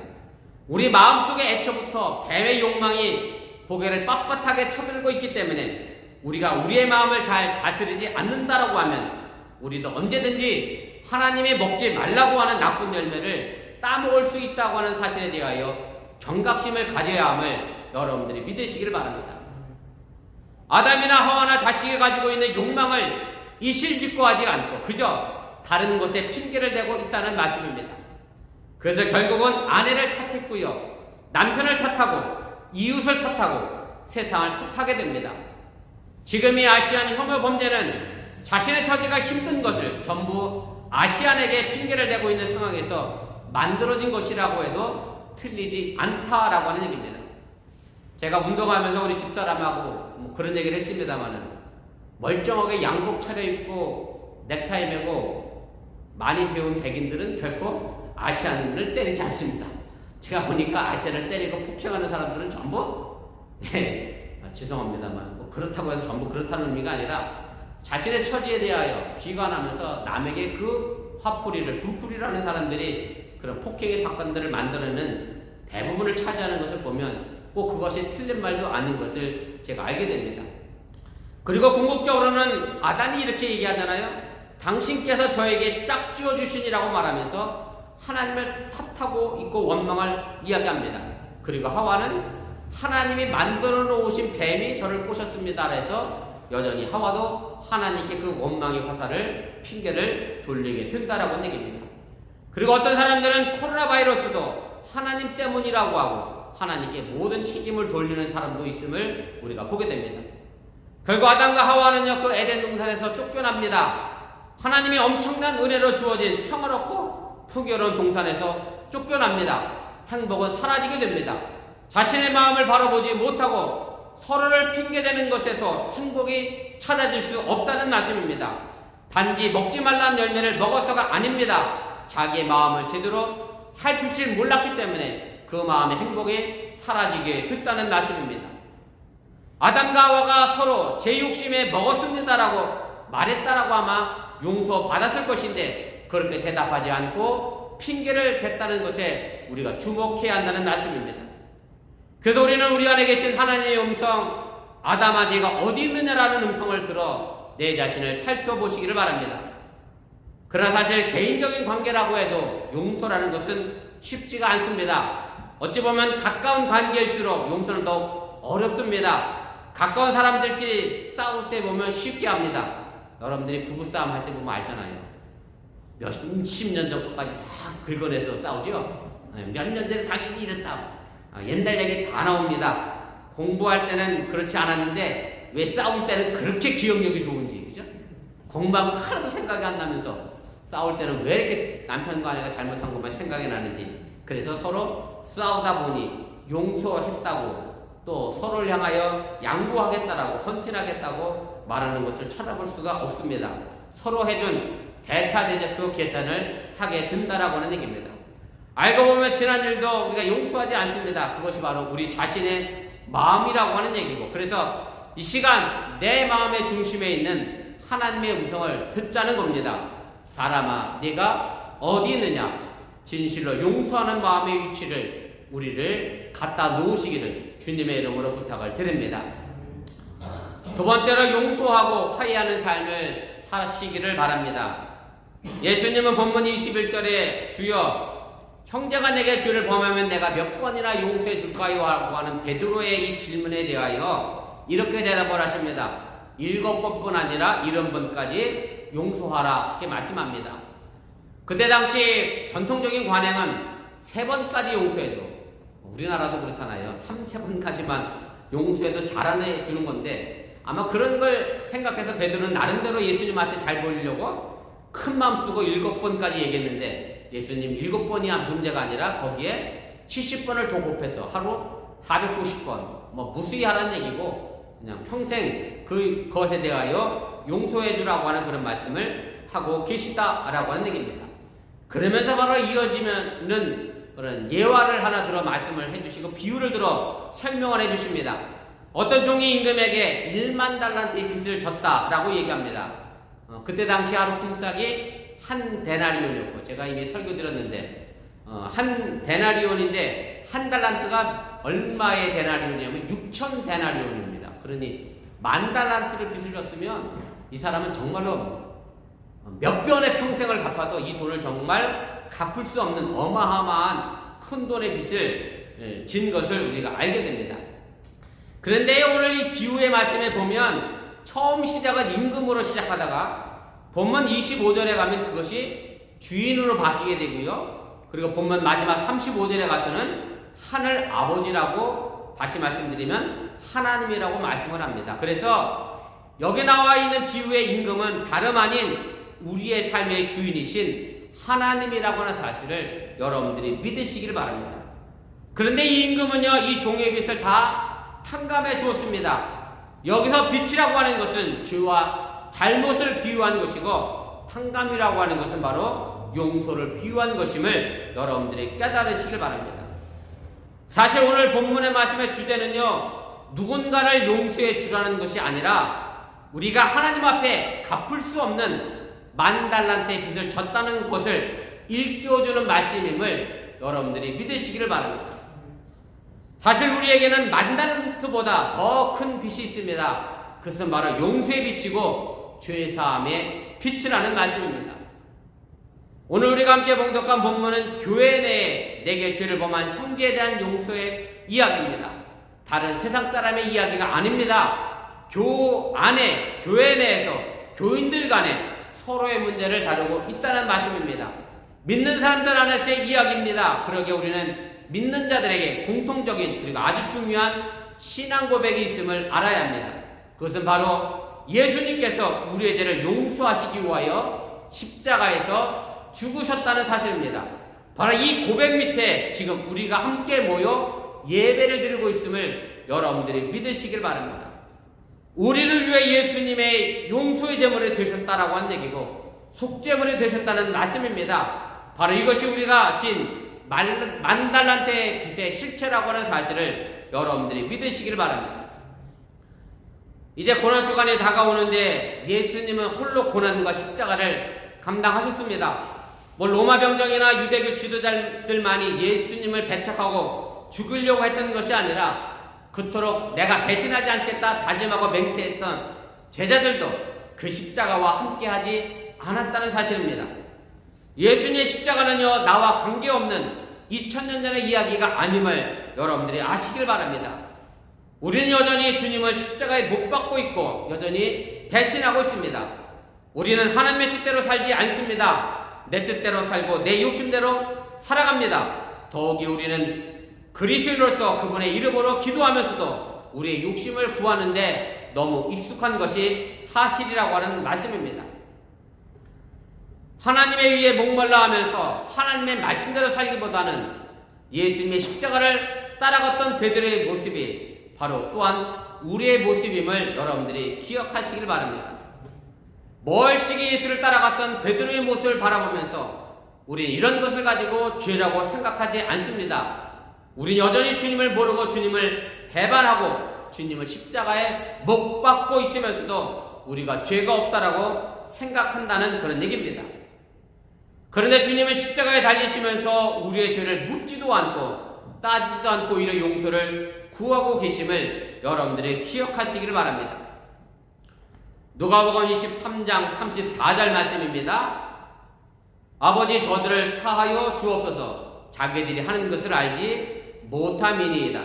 우리 마음속에 애초부터 뱀의 욕망이 고개를 빳빳하게 쳐들고 있기 때문에 우리가 우리의 마음을 잘 다스리지 않는다라고 하면 우리도 언제든지 하나님이 먹지 말라고 하는 나쁜 열매를 따먹을 수 있다고 하는 사실에 대하여 경각심을 가져야 함을 여러분들이 믿으시길 바랍니다. 아담이나 하와나 자식이 가지고 있는 욕망을 이실직고하지 않고 그저 다른 것에 핑계를 대고 있다는 말씀입니다. 그래서 결국은 아내를 탓했고요. 남편을 탓하고 이웃을 탓하고 세상을 탓하게 됩니다. 지금 이 아시안 혐오 범죄는 자신의 처지가 힘든 것을 전부 아시안에게 핑계를 대고 있는 상황에서 만들어진 것이라고 해도 틀리지 않다라고 하는 얘기입니다. 제가 운동하면서 우리 집사람하고 그런 얘기를 했습니다만은 멀쩡하게 양복 차려입고 넥타이 메고 많이 배운 백인들은 결코 아시안을 때리지 않습니다. 제가 보니까 아시안을 때리고 폭행하는 사람들은 전부 죄송합니다만 뭐 그렇다고 해서 전부 그렇다는 의미가 아니라 자신의 처지에 대하여 비관하면서 남에게 그 화풀이를 분풀이라는 사람들이 그런 폭행의 사건들을 만들어내는 대부분을 차지하는 것을 보면 꼭 그것이 틀린 말도 아닌 것을 제가 알게 됩니다. 그리고 궁극적으로는 아담이 이렇게 얘기하잖아요. 당신께서 저에게 짝지어 주시니라고 말하면서 하나님을 탓하고 있고 원망을 이야기합니다. 그리고 하와는 하나님이 만들어 놓으신 뱀이 저를 꼬셨습니다. 그래서 여전히 하와도 하나님께 그 원망의 화살을 핑계를 돌리게 된다라고 얘기입니다. 그리고 어떤 사람들은 코로나 바이러스도 하나님 때문이라고 하고 하나님께 모든 책임을 돌리는 사람도 있음을 우리가 보게 됩니다. 결국 아담과 하와는요, 그 에덴 동산에서 쫓겨납니다. 하나님이 엄청난 은혜로 주어진 평화롭고 풍요로운 동산에서 쫓겨납니다. 행복은 사라지게 됩니다. 자신의 마음을 바라보지 못하고 서로를 핑계대는 것에서 행복이 찾아질 수 없다는 말씀입니다. 단지 먹지 말라는 열매를 먹어서가 아닙니다. 자기의 마음을 제대로 살필 줄 몰랐기 때문에 그 마음의 행복이 사라지게 됐다는 말씀입니다. 아담과 하와가 서로 제 욕심에 먹었습니다라고 말했다라고 아마 용서받았을 것인데 그렇게 대답하지 않고 핑계를 댔다는 것에 우리가 주목해야 한다는 말씀입니다. 그래서 우리는 우리 안에 계신 하나님의 음성, 아담아 네가 어디 있느냐라는 음성을 들어 내 자신을 살펴보시기를 바랍니다. 그러나 사실 개인적인 관계라고 해도 용서라는 것은 쉽지가 않습니다. 어찌 보면 가까운 관계일수록 용서는 더욱 어렵습니다. 가까운 사람들끼리 싸울 때 보면 쉽게 합니다. 여러분들이 부부싸움 할 때 보면 알잖아요. 몇십 년 전까지 다 긁어내서 싸우죠. 몇 년 전에 당신이 이랬다. 옛날 얘기 다 나옵니다. 공부할 때는 그렇지 않았는데 왜 싸울 때는 그렇게 기억력이 좋은지, 그죠? 공부하면 하나도 생각이 안 나면서 싸울 때는 왜 이렇게 남편과 아내가 잘못한 것만 생각이 나는지. 그래서 서로 싸우다 보니 용서했다고 또 서로를 향하여 양보하겠다라고 헌신하겠다고 말하는 것을 찾아볼 수가 없습니다. 서로 해준 대차대조표 계산을 하게 된다라고 하는 얘기입니다. 알고 보면 지난 일도 우리가 용서하지 않습니다. 그것이 바로 우리 자신의 마음이라고 하는 얘기고, 그래서 이 시간 내 마음의 중심에 있는 하나님의 음성을 듣자는 겁니다. 사람아 네가 어디 있느냐. 진실로 용서하는 마음의 위치를 우리를 갖다 놓으시기를 주님의 이름으로 부탁을 드립니다. 두 번째로 용서하고 화해하는 삶을 사시기를 바랍니다. 예수님은 본문 21절에 주여 형제가 내게 죄를 범하면 내가 몇 번이나 용서해 줄까요? 라고 하는 베드로의 이 질문에 대하여 이렇게 대답을 하십니다. 7번뿐 아니라 70번까지 용서하라 이렇게 말씀합니다. 그때 당시 전통적인 관행은 3번까지 용서해도, 우리나라도 그렇잖아요. 3-4번까지만 용서해도 잘안해 주는 건데 아마 그런 걸 생각해서 베드로는 나름대로 예수님한테 잘 보이려고 큰 마음 쓰고 7번까지 얘기했는데 예수님 7번이 문제가 아니라 거기에 70번을 더 곱해서 하루 490번 무수히 하라는 얘기고 그냥 평생 그것에 대하여 용서해 주라고 하는 그런 말씀을 하고 계시다라고 하는 얘기입니다. 그러면서 바로 이어지면은 그런 예화를 하나 들어 말씀을 해주시고 비유를 들어 설명을 해주십니다. 어떤 종이 임금에게 1만 달란트의 빚을 졌다라고 얘기합니다. 그때 당시 하루 품삯이 한 데나리온이었고, 제가 이미 설교 드렸는데 한 데나리온인데 한 달란트가 얼마의 데나리온이냐면 6천 데나리온입니다. 그러니 10,000달란트를 빚을 졌으면 이 사람은 정말로 몇 번의 평생을 갚아도 이 돈을 정말 갚을 수 없는 어마어마한 큰 돈의 빚을 진 것을 우리가 알게 됩니다. 그런데 오늘 이 비유의 말씀에 보면 처음 시작은 임금으로 시작하다가 본문 25절에 가면 그것이 주인으로 바뀌게 되고요. 그리고 본문 마지막 35절에 가서는 하늘 아버지라고 다시 말씀드리면 하나님이라고 말씀을 합니다. 그래서 여기 나와 있는 비유의 임금은 다름 아닌 우리의 삶의 주인이신 하나님이라고 하는 사실을 여러분들이 믿으시길 바랍니다. 그런데 이 임금은요, 이 종의 빚을 다 탕감해 주었습니다. 여기서 빚이라고 하는 것은 죄와 잘못을 비유한 것이고 탕감이라고 하는 것은 바로 용서를 비유한 것임을 여러분들이 깨달으시길 바랍니다. 사실 오늘 본문의 말씀의 주제는요, 누군가를 용서해 주라는 것이 아니라 우리가 하나님 앞에 갚을 수 없는 10,000달란트의 빚을 졌다는 것을 일깨워주는 말씀임을 여러분들이 믿으시기를 바랍니다. 사실 우리에게는 10,000달란트보다 더 큰 빚이 있습니다. 그것은 바로 용서의 빚이고 죄사함의 빚이라는 말씀입니다. 오늘 우리가 함께 봉독한 본문은 교회 내에 내게 죄를 범한 형제에 대한 용서의 이야기입니다. 다른 세상 사람의 이야기가 아닙니다. 교회 내에서 교인들 간에 서로의 문제를 다루고 있다는 말씀입니다. 믿는 사람들 안에서의 이야기입니다. 그러기에 우리는 믿는 자들에게 공통적인 그리고 아주 중요한 신앙 고백이 있음을 알아야 합니다. 그것은 바로 예수님께서 우리의 죄를 용서하시기 위하여 십자가에서 죽으셨다는 사실입니다. 바로 이 고백 밑에 지금 우리가 함께 모여 예배를 드리고 있음을 여러분들이 믿으시길 바랍니다. 우리를 위해 예수님의 용서의 제물이 되셨다라고 한 얘기고 속제물이 되셨다는 말씀입니다. 바로 이것이 우리가 진 만달란트의 빚의 실체라고 하는 사실을 여러분들이 믿으시길 바랍니다. 이제 고난주간이 다가오는데 예수님은 홀로 고난과 십자가를 감당하셨습니다. 로마 병정이나 유대교 지도자들만이 예수님을 배척하고 죽이려고 했던 것이 아니라 그토록 내가 배신하지 않겠다 다짐하고 맹세했던 제자들도 그 십자가와 함께하지 않았다는 사실입니다. 예수님의 십자가는요, 나와 관계없는 2000년 전의 이야기가 아님을 여러분들이 아시길 바랍니다. 우리는 여전히 주님을 십자가에 못 박고 있고 여전히 배신하고 있습니다. 우리는 하나님의 뜻대로 살지 않습니다. 내 뜻대로 살고 내 욕심대로 살아갑니다. 더욱이 우리는 그리스도인으로서 그분의 이름으로 기도하면서도 우리의 욕심을 구하는데 너무 익숙한 것이 사실이라고 하는 말씀입니다. 하나님에 의해 목말라 하면서 하나님의 말씀대로 살기보다는 예수님의 십자가를 따라갔던 베드로의 모습이 바로 또한 우리의 모습임을 여러분들이 기억하시길 바랍니다. 멀찍이 예수를 따라갔던 베드로의 모습을 바라보면서 우리는 이런 것을 가지고 죄라고 생각하지 않습니다. 우리는 여전히 주님을 모르고 주님을 배반하고 주님을 십자가에 못 박고 있으면서도 우리가 죄가 없다라고 생각한다는 그런 얘기입니다. 그런데 주님은 십자가에 달리시면서 우리의 죄를 묻지도 않고 따지지도 않고 오히려 용서를 구하고 계심을 여러분들이 기억하시기를 바랍니다. 누가복음 23장 34절 말씀입니다. 아버지 저들을 사하여 주옵소서 자기들이 하는 것을 알지 못함이니이다.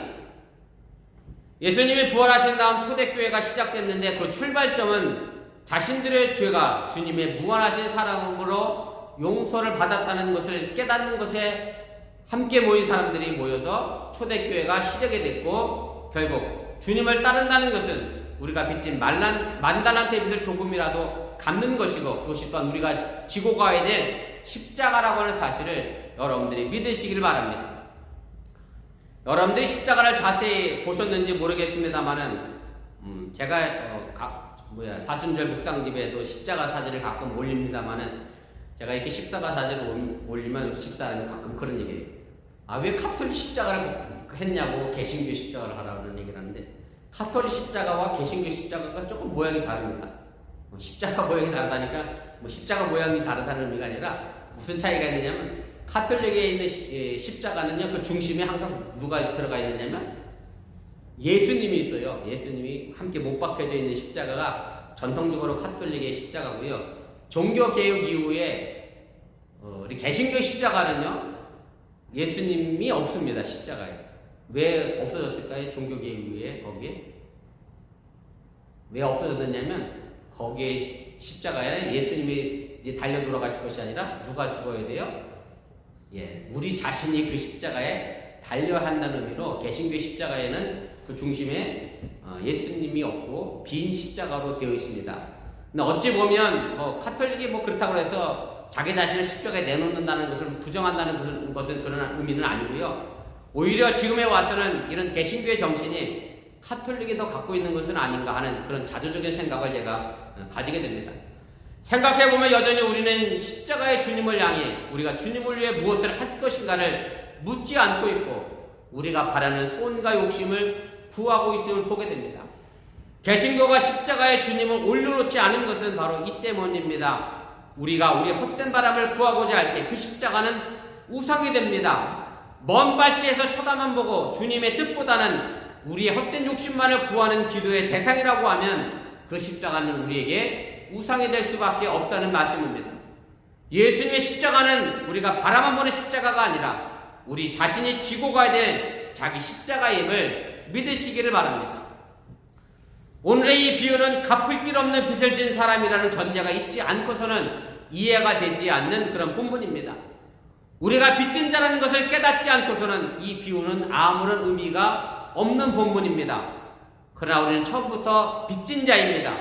예수님이 부활하신 다음 초대교회가 시작됐는데 그 출발점은 자신들의 죄가 주님의 무한하신 사랑으로 용서를 받았다는 것을 깨닫는 것에 함께 모인 사람들이 모여서 초대교회가 시작이 됐고 결국 주님을 따른다는 것은 우리가 빚진 만달란트의 빚을 조금이라도 갚는 것이고 그것이 또한 우리가 지고 가야 될 십자가라고 하는 사실을 여러분들이 믿으시길 바랍니다. 여러분들이 십자가를 자세히 보셨는지 모르겠습니다만은 제가 사순절 묵상집에도 십자가 사진을 가끔 올립니다만은 제가 이렇게 십자가 사진을 올리면 집사람이 가끔 그런 얘기를 해요. 왜 카톨릭 십자가를 했냐고 개신교 십자가를 하라는 얘기를 하는데 카톨릭 십자가와 개신교 십자가가 조금 모양이 다릅니다. 십자가 모양이 다르다니까 십자가 모양이 다르다는 의미가 아니라 무슨 차이가 있느냐면 카톨릭에 있는 십자가는요 그 중심에 항상 누가 들어가 있느냐면 예수님이 있어요. 예수님이 함께 못 박혀져 있는 십자가가 전통적으로 카톨릭의 십자가고요. 종교개혁 이후에 우리 개신교 십자가는요 예수님이 없습니다. 십자가에. 왜 없어졌을까요? 종교개혁 이후에 거기에 왜 없어졌느냐면 거기에 십자가에 예수님이 이제 달려 돌아가실 것이 아니라 누가 죽어야 돼요? 우리 자신이 그 십자가에 달려야 한다는 의미로 개신교 십자가에는 그 중심에 예수님이 없고 빈 십자가로 되어 있습니다. 근데 어찌 보면 카톨릭이 그렇다고 해서 자기 자신을 십자가에 내놓는다는 것을 부정한다는 것은 그런 의미는 아니고요. 오히려 지금에 와서는 이런 개신교의 정신이 카톨릭이 더 갖고 있는 것은 아닌가 하는 그런 자조적인 생각을 제가 가지게 됩니다. 생각해보면 여전히 우리는 십자가의 주님을 향해 우리가 주님을 위해 무엇을 할 것인가를 묻지 않고 있고 우리가 바라는 소원과 욕심을 구하고 있음을 보게 됩니다. 개신교가 십자가의 주님을 올려놓지 않은 것은 바로 이 때문입니다. 우리가 우리 헛된 바람을 구하고자 할 때 그 십자가는 우상이 됩니다. 먼 발치에서 쳐다만 보고 주님의 뜻보다는 우리의 헛된 욕심만을 구하는 기도의 대상이라고 하면 그 십자가는 우리에게 우상이 될 수밖에 없다는 말씀입니다. 예수님의 십자가는 우리가 바라만 보는 십자가가 아니라 우리 자신이 지고 가야 될 자기 십자가임을 믿으시기를 바랍니다. 오늘의 이 비유는 갚을 길 없는 빚을 진 사람이라는 전제가 있지 않고서는 이해가 되지 않는 그런 본문입니다. 우리가 빚진 자라는 것을 깨닫지 않고서는 이 비유는 아무런 의미가 없는 본문입니다. 그러나 우리는 처음부터 빚진 자입니다.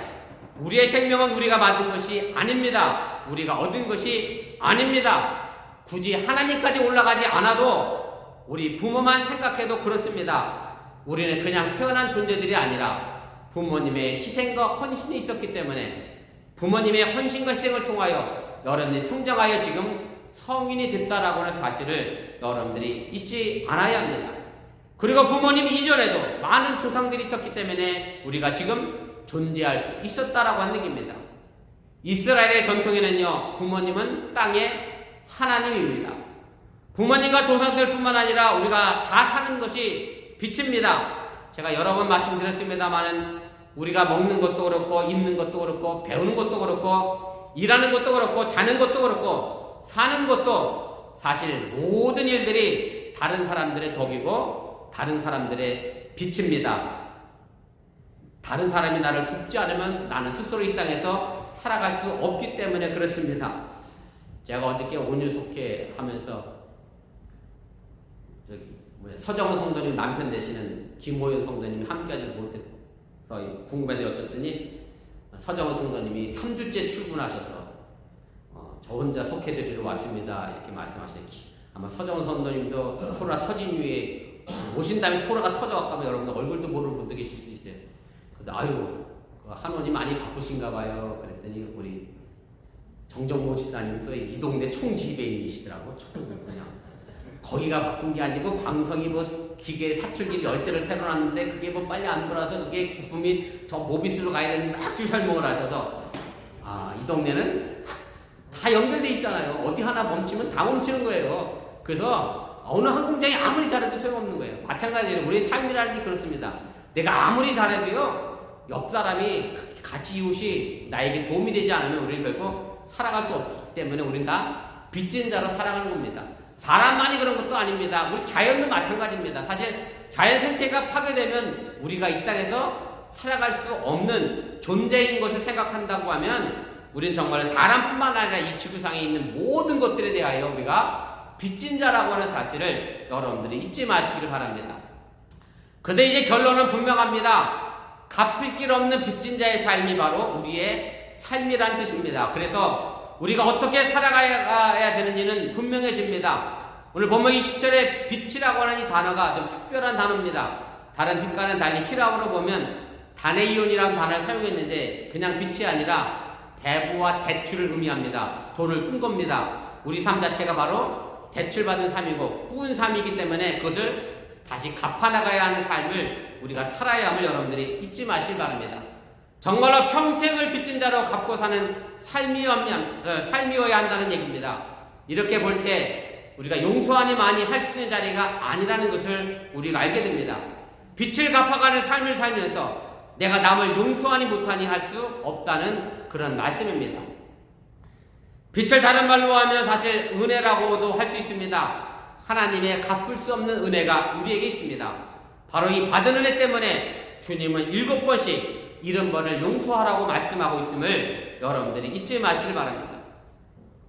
우리의 생명은 우리가 만든 것이 아닙니다. 우리가 얻은 것이 아닙니다. 굳이 하나님까지 올라가지 않아도 우리 부모만 생각해도 그렇습니다. 우리는 그냥 태어난 존재들이 아니라 부모님의 희생과 헌신이 있었기 때문에 부모님의 헌신과 희생을 통하여 여러분들이 성장하여 지금 성인이 됐다라고 하는 사실을 여러분들이 잊지 않아야 합니다. 그리고 부모님 이전에도 많은 조상들이 있었기 때문에 우리가 지금 존재할 수 있었다라고 하는 얘기입니다. 이스라엘의 전통에는요, 부모님은 땅의 하나님입니다. 부모님과 조상들뿐만 아니라 우리가 다 사는 것이 빛입니다. 제가 여러 번 말씀드렸습니다만은 우리가 먹는 것도 그렇고 입는 것도 그렇고 배우는 것도 그렇고 일하는 것도 그렇고 자는 것도 그렇고 사는 것도 사실 모든 일들이 다른 사람들의 덕이고 다른 사람들의 빛입니다. 다른 사람이 나를 돕지 않으면 나는 스스로 이 땅에서 살아갈 수 없기 때문에 그렇습니다. 제가 어저께 온유속회 하면서 서정훈 성도님 남편 되시는 김호연 성도님이 함께하지 못해서 궁금해서 여쭸더니 서정훈 성도님이 3주째 출근하셔서 저 혼자 속회드리러 왔습니다. 이렇게 말씀하시는 아마 서정훈 성도님도 코로나 터진 이후에 오신 다음에 코로나가 터져갖고 여러분들 얼굴도 모르는 분도 계실 수 있어요. 근데 아유 한원이 많이 바쁘신가 봐요. 그랬더니 우리 정정모 지사님 또 이 동네 총지배인이시더라고. 그냥 거기가 바쁜 게 아니고 광성이 뭐 기계 사출기 10대를 새로 놨는데 그게 뭐 빨리 안 돌아서 그게 부품이 저 모비스로 가야 되는 막 주설명을 하셔서 이 동네는 다 연결돼 있잖아요. 어디 하나 멈추면 다 멈추는 거예요. 그래서 어느 한 공장이 아무리 잘해도 소용없는 거예요. 마찬가지로 우리의 삶이라는 게 그렇습니다. 내가 아무리 잘해도요, 옆 사람이 같이 이웃이 나에게 도움이 되지 않으면 우리는 결국 살아갈 수 없기 때문에 우리는 다 빚진 자로 살아가는 겁니다. 사람만이 그런 것도 아닙니다. 우리 자연도 마찬가지입니다. 사실 자연 생태가 파괴되면 우리가 이 땅에서 살아갈 수 없는 존재인 것을 생각한다고 하면 우리는 정말 사람뿐만 아니라 이 지구상에 있는 모든 것들에 대하여 우리가 빚진 자라고 하는 사실을 여러분들이 잊지 마시기를 바랍니다. 근데 이제 결론은 분명합니다. 갚을 길 없는 빚진 자의 삶이 바로 우리의 삶이란 뜻입니다. 그래서 우리가 어떻게 살아가야 되는지는 분명해집니다. 오늘 본문 20절에 빛이라고 하는 이 단어가 좀 특별한 단어입니다. 다른 빛과는 달리 히라보로 보면 다네이온이라는 단어를 사용했는데 그냥 빛이 아니라 대부와 대출을 의미합니다. 돈을 꾼 겁니다. 우리 삶 자체가 바로 대출받은 삶이고 꾸은 삶이기 때문에 그것을 다시 갚아나가야 하는 삶을 우리가 살아야 함을 여러분들이 잊지 마시기 바랍니다. 정말로 평생을 빚진 자로 갚고 사는 삶이어야 한다는 얘기입니다. 이렇게 볼 때 우리가 용서하니 많이 할 수 있는 자리가 아니라는 것을 우리가 알게 됩니다. 빚을 갚아가는 삶을 살면서 내가 남을 용서하니 못하니 할 수 없다는 그런 말씀입니다. 빚을 다른 말로 하면 사실 은혜라고도 할 수 있습니다. 하나님의 갚을 수 없는 은혜가 우리에게 있습니다. 바로 이 받은 은혜 때문에 주님은 7번씩 70번을 용서하라고 말씀하고 있음을 여러분들이 잊지 마시길 바랍니다.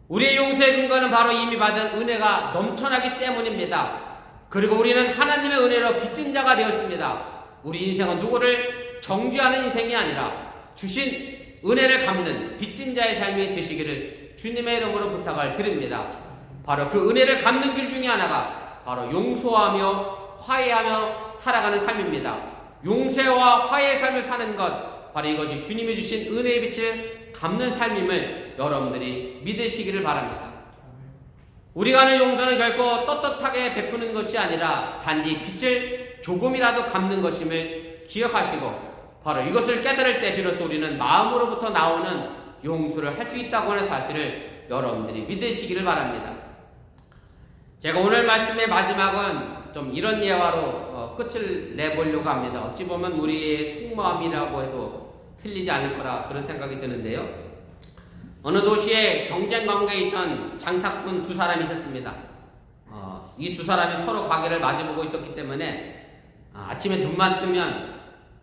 우리의 용서의 근거는 바로 이미 받은 은혜가 넘쳐나기 때문입니다. 그리고 우리는 하나님의 은혜로 빚진 자가 되었습니다. 우리 인생은 누구를 정죄하는 인생이 아니라 주신 은혜를 갚는 빚진 자의 삶이 되시기를 주님의 이름으로 부탁을 드립니다. 바로 그 은혜를 갚는 길 중에 하나가 바로 용서하며 화해하며 살아가는 삶입니다. 용서와 화해의 삶을 사는 것, 바로 이것이 주님이 주신 은혜의 빛을 갚는 삶임을 여러분들이 믿으시기를 바랍니다. 우리가 하는 용서는 결코 떳떳하게 베푸는 것이 아니라 단지 빛을 조금이라도 갚는 것임을 기억하시고 바로 이것을 깨달을 때 비로소 우리는 마음으로부터 나오는 용서를 할 수 있다고 하는 사실을 여러분들이 믿으시기를 바랍니다. 제가 오늘 말씀의 마지막은 좀 이런 예화로 끝을 내보려고 합니다. 어찌 보면 우리의 속마음이라고 해도 틀리지 않을 거라 그런 생각이 드는데요. 어느 도시에 경쟁 관계에 있던 장사꾼 두 사람이 있었습니다. 이 두 사람이 서로 가게를 마주보고 있었기 때문에 아침에 눈만 뜨면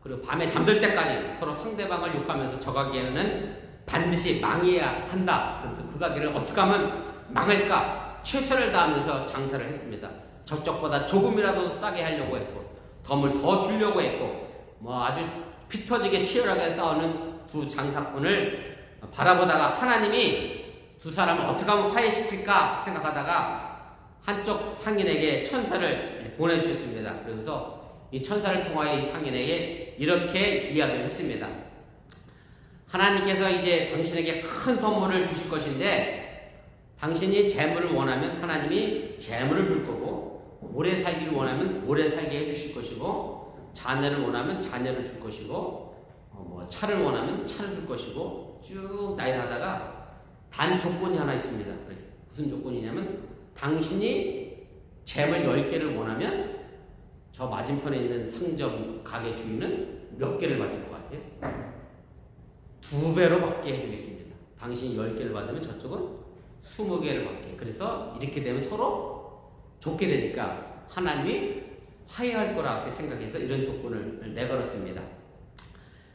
그리고 밤에 잠들 때까지 서로 상대방을 욕하면서 저 가게는 반드시 망해야 한다. 그래서 그 가게를 어떻게 하면 망할까 최선을 다하면서 장사를 했습니다. 저쪽보다 조금이라도 싸게 하려고 했고 덤을 더 주려고 했고 아주 피 터지게 치열하게 싸우는 두 장사꾼을 바라보다가 하나님이 두 사람을 어떻게 하면 화해시킬까 생각하다가 한쪽 상인에게 천사를 보내주셨습니다. 그래서 이 천사를 통하여 이 상인에게 이렇게 이야기를 했습니다. 하나님께서 이제 당신에게 큰 선물을 주실 것인데 당신이 재물을 원하면 하나님이 재물을 줄 거고 오래 살기를 원하면 오래 살게 해주실 것이고 자녀를 원하면 자녀를 줄 것이고 차를 원하면 차를 줄 것이고 쭉 나열하다가 단 조건이 하나 있습니다. 그래서 무슨 조건이냐면 당신이 재물 10개를 원하면 저 맞은편에 있는 상점 가게 주인은 몇 개를 받을 것 같아요? 2배로 받게 해주겠습니다. 당신이 10개를 받으면 저쪽은 20개를 받게. 그래서 이렇게 되면 서로 좋게 되니까 하나님이 화해할 거라고 생각해서 이런 조건을 내걸었습니다.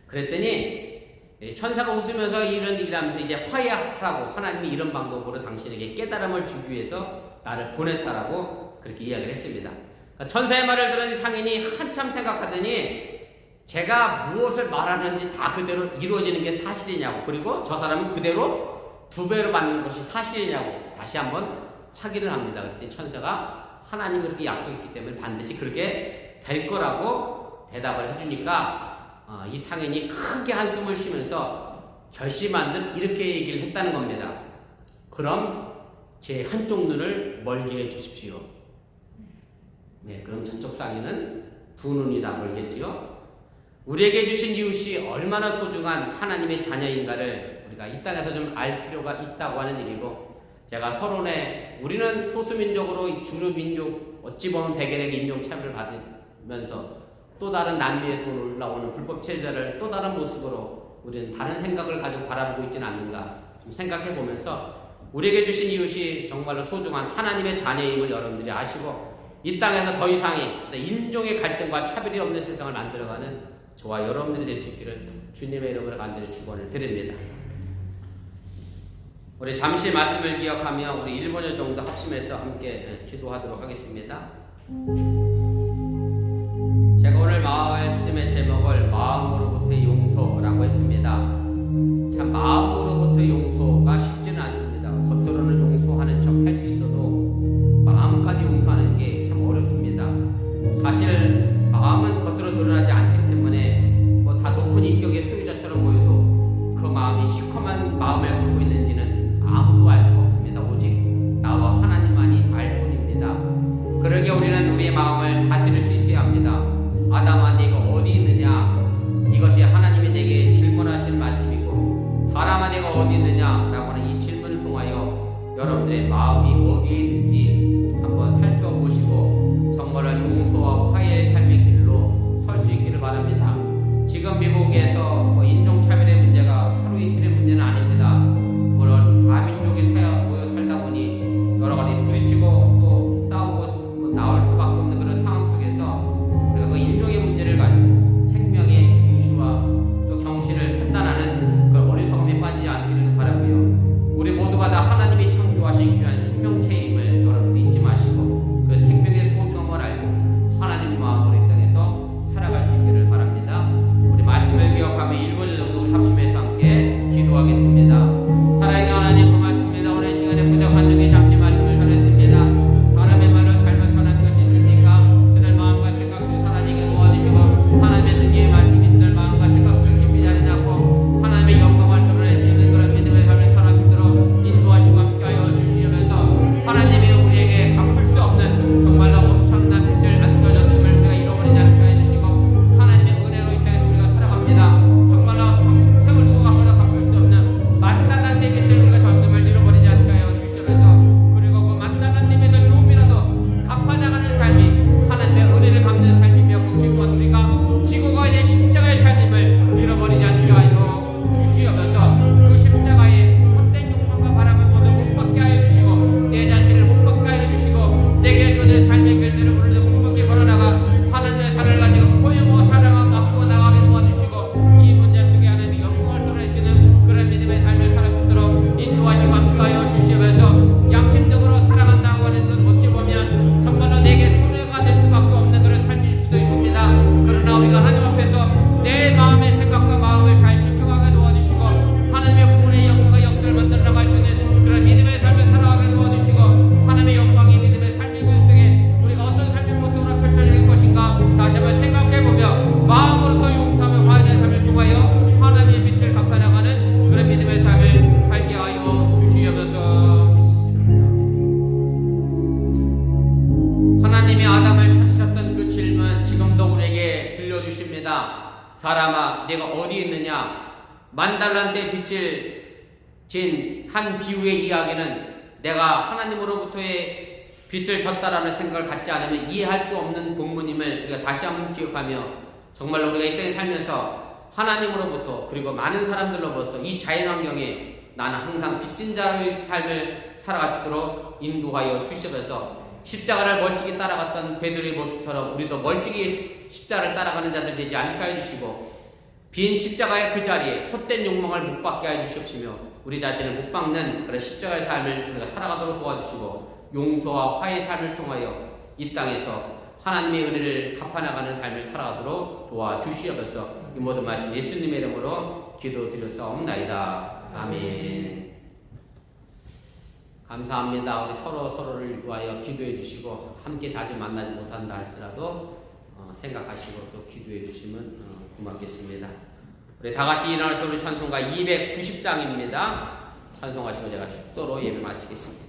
그랬더니 천사가 웃으면서 이런 얘기를 하면서 이제 화해하라고 하나님이 이런 방법으로 당신에게 깨달음을 주기 위해서 나를 보냈다라고 그렇게 이야기를 했습니다. 그러니까 천사의 말을 들은 상인이 한참 생각하더니 제가 무엇을 말하는지 다 그대로 이루어지는 게 사실이냐고 그리고 저 사람은 그대로 2배로 받는 것이 사실이냐고 다시 한번 확인을 합니다. 그랬더니 천사가 하나님이 그렇게 약속했기 때문에 반드시 그렇게 될 거라고 대답을 해주니까 이 상인이 크게 한숨을 쉬면서 결심한 듯 이렇게 얘기를 했다는 겁니다. 그럼 제 한쪽 눈을 멀게 해주십시오. 네, 그럼 저쪽 상인은 2눈이 다 멀겠지요. 우리에게 주신 이웃이 얼마나 소중한 하나님의 자녀인가를 우리가 이 땅에서 좀 알 필요가 있다고 하는 얘기고 제가 서론에 우리는 소수민족으로 주류민족 어찌 보면 백인에게 인종차별을 받으면서 또 다른 남미에서 올라오는 불법 체제자를 또 다른 모습으로 우리는 다른 생각을 가지고 바라보고 있지는 않는가 좀 생각해 보면서 우리에게 주신 이웃이 정말로 소중한 하나님의 자녀임을 여러분들이 아시고 이 땅에서 더 이상의 인종의 갈등과 차별이 없는 세상을 만들어가는 저와 여러분들이 될 수 있기를 주님의 이름으로 간절히 축원을 드립니다. 우리 잠시 말씀을 기억하며 우리 1분여 정도 합심해서 함께 기도하도록 하겠습니다. 제가 오늘 말씀의 제목을 마음으로부터의 용서라고 했습니다. 참 마음으로부터의 용서가 쉽지는 않습니다. 겉으로는 용서하는 척 할 수 있어도 마음까지 용서하는 게 참 어렵습니다. 사실 마음은 겉으로 드러나지 않기 때문에 다 높은 인격의 소유자처럼 보여도 그 마음이 시커먼 마음을 갖고 있는지는 아무도 알 수가 없습니다. 오직 나와 하나님만이 알 뿐입니다. 그러기에 우리는 우리의 마음을 다스릴 수 있어야 합니다. 아담아 네가 어디 있느냐? 이것이 하나님이 내게 질문하신 말씀이고 사람아 네가 어디 있느냐? 라고 하는 이 질문을 통하여 여러분들의 마음이 어디에 있는지 한번 살펴보시고 정말로 용서와 화해의 삶의 길로 설 수 있기를 바랍니다. 지금 미국에서 인종차별의 문제가 하루 이틀의 문제는 아닙니다. 물론 다민족이 모여 살다 보니 여러 가지 부딪히고 또 싸우고 나올 수밖에 없는 그런 상황 속에서 우리가 그 인종의 문제를 가지고 생명의 중시와 또 경시를 판단하는 그 어리석음에 빠지지 않기를 바라고요. 우리 모두가 다 하나님이 창조하신 귀한 생명체임을 여러분들 잊지 마시고 그 생명의 소중함을 알고 하나님 마음으로 이 땅에서 살아갈 수 있기를 바랍니다. 우리 말씀을 기억하며 1분 정도 우리 합심해서 함께 기도하겠습니다. 사랑의 하나님 고맙습니다. 오늘 시간에 부족한 중에 잠시 말씀을 전했습니다. 사람의 말로 잘못 전한 것이 있습니까? 저들 마음과 생각을 하나님께 모아주시고 하나님의 능력의 말씀이 저들 마음과 생각을 깊이 자리 잡고 하나님의 영광을 드러낼 수 있는 그런 믿음의 삶을 살아갈 수 있도록 인도하시고 함께하여 주시면서 하나님이 우리에게 갚을 수 없는 정말로 엄청난 빚을 안겨줬음을 우리가 잃어버리지 않게 해주시고 하나님의 은혜로 이 땅에서 우리가 살아갑니다. 정말로 세월 수고하거나 갚을 수 없는 만단한 빚을 우리가 졌음을 잃어버리지 않게 하여 주시면서 사람아 내가 어디 있느냐? 만달란트의 빛을 진 한 비유의 이야기는 내가 하나님으로부터의 빛을 졌다라는 생각을 갖지 않으면 이해할 수 없는 본문임을 우리가 다시 한번 기억하며, 정말로 우리가 이 땅에 살면서 하나님으로부터 그리고 많은 사람들로부터 이 자연환경에 나는 항상 빚진 자의 삶을 살아갈 수 있도록 인도하여 주시면서 십자가를 멀찍이 따라갔던 베드로의 모습처럼 우리도 멀찍이 십자가를 따라가는 자들 되지 않게 해주시고, 빈 십자가의 그 자리에 헛된 욕망을 못 받게 해주시옵시며, 우리 자신을 못 박는 그런 십자가의 삶을 우리가 살아가도록 도와주시고, 용서와 화해의 삶을 통하여 이 땅에서 하나님의 은혜를 갚아나가는 삶을 살아가도록 도와주시옵소서. 이 모든 말씀 예수님의 이름으로 기도드렸사옵나이다. 아멘. 감사합니다. 우리 서로를 위하여 기도해 주시고, 함께 자주 만나지 못한다 할지라도 생각하시고 또 기도해 주시면 고맙겠습니다. 우리 다 같이 일어나서 우리 찬송가 290장입니다. 찬송하시고 제가 축도로 예배 마치겠습니다.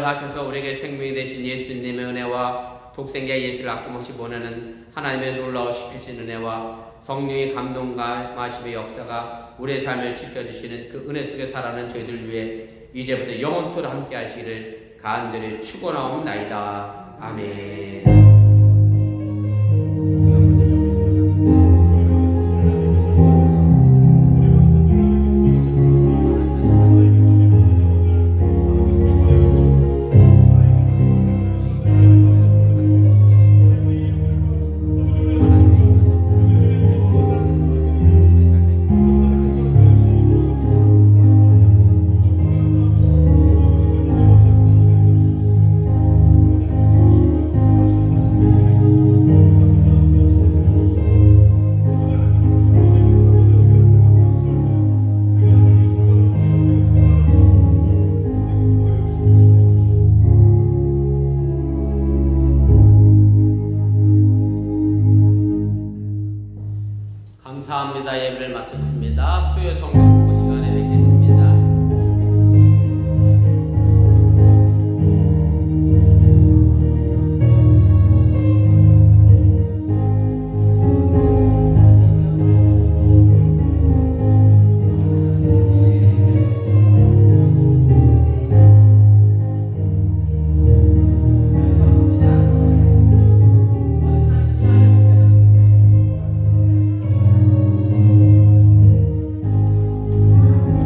부활하셔서 우리에게 생명이 되신 예수님의 은혜와 독생자 예수를 아낌없이 보내는 하나님의 놀라우신 은혜와 성령의 감동감하심의 역사가 우리의 삶을 지켜주시는 그 은혜 속에 살아가는 저희들 위해 이제부터 영원토록 함께 하시기를 간절히 축원하옵나이다. 아멘. 감사합니다. 예배를 마쳤습니다. 수요 성금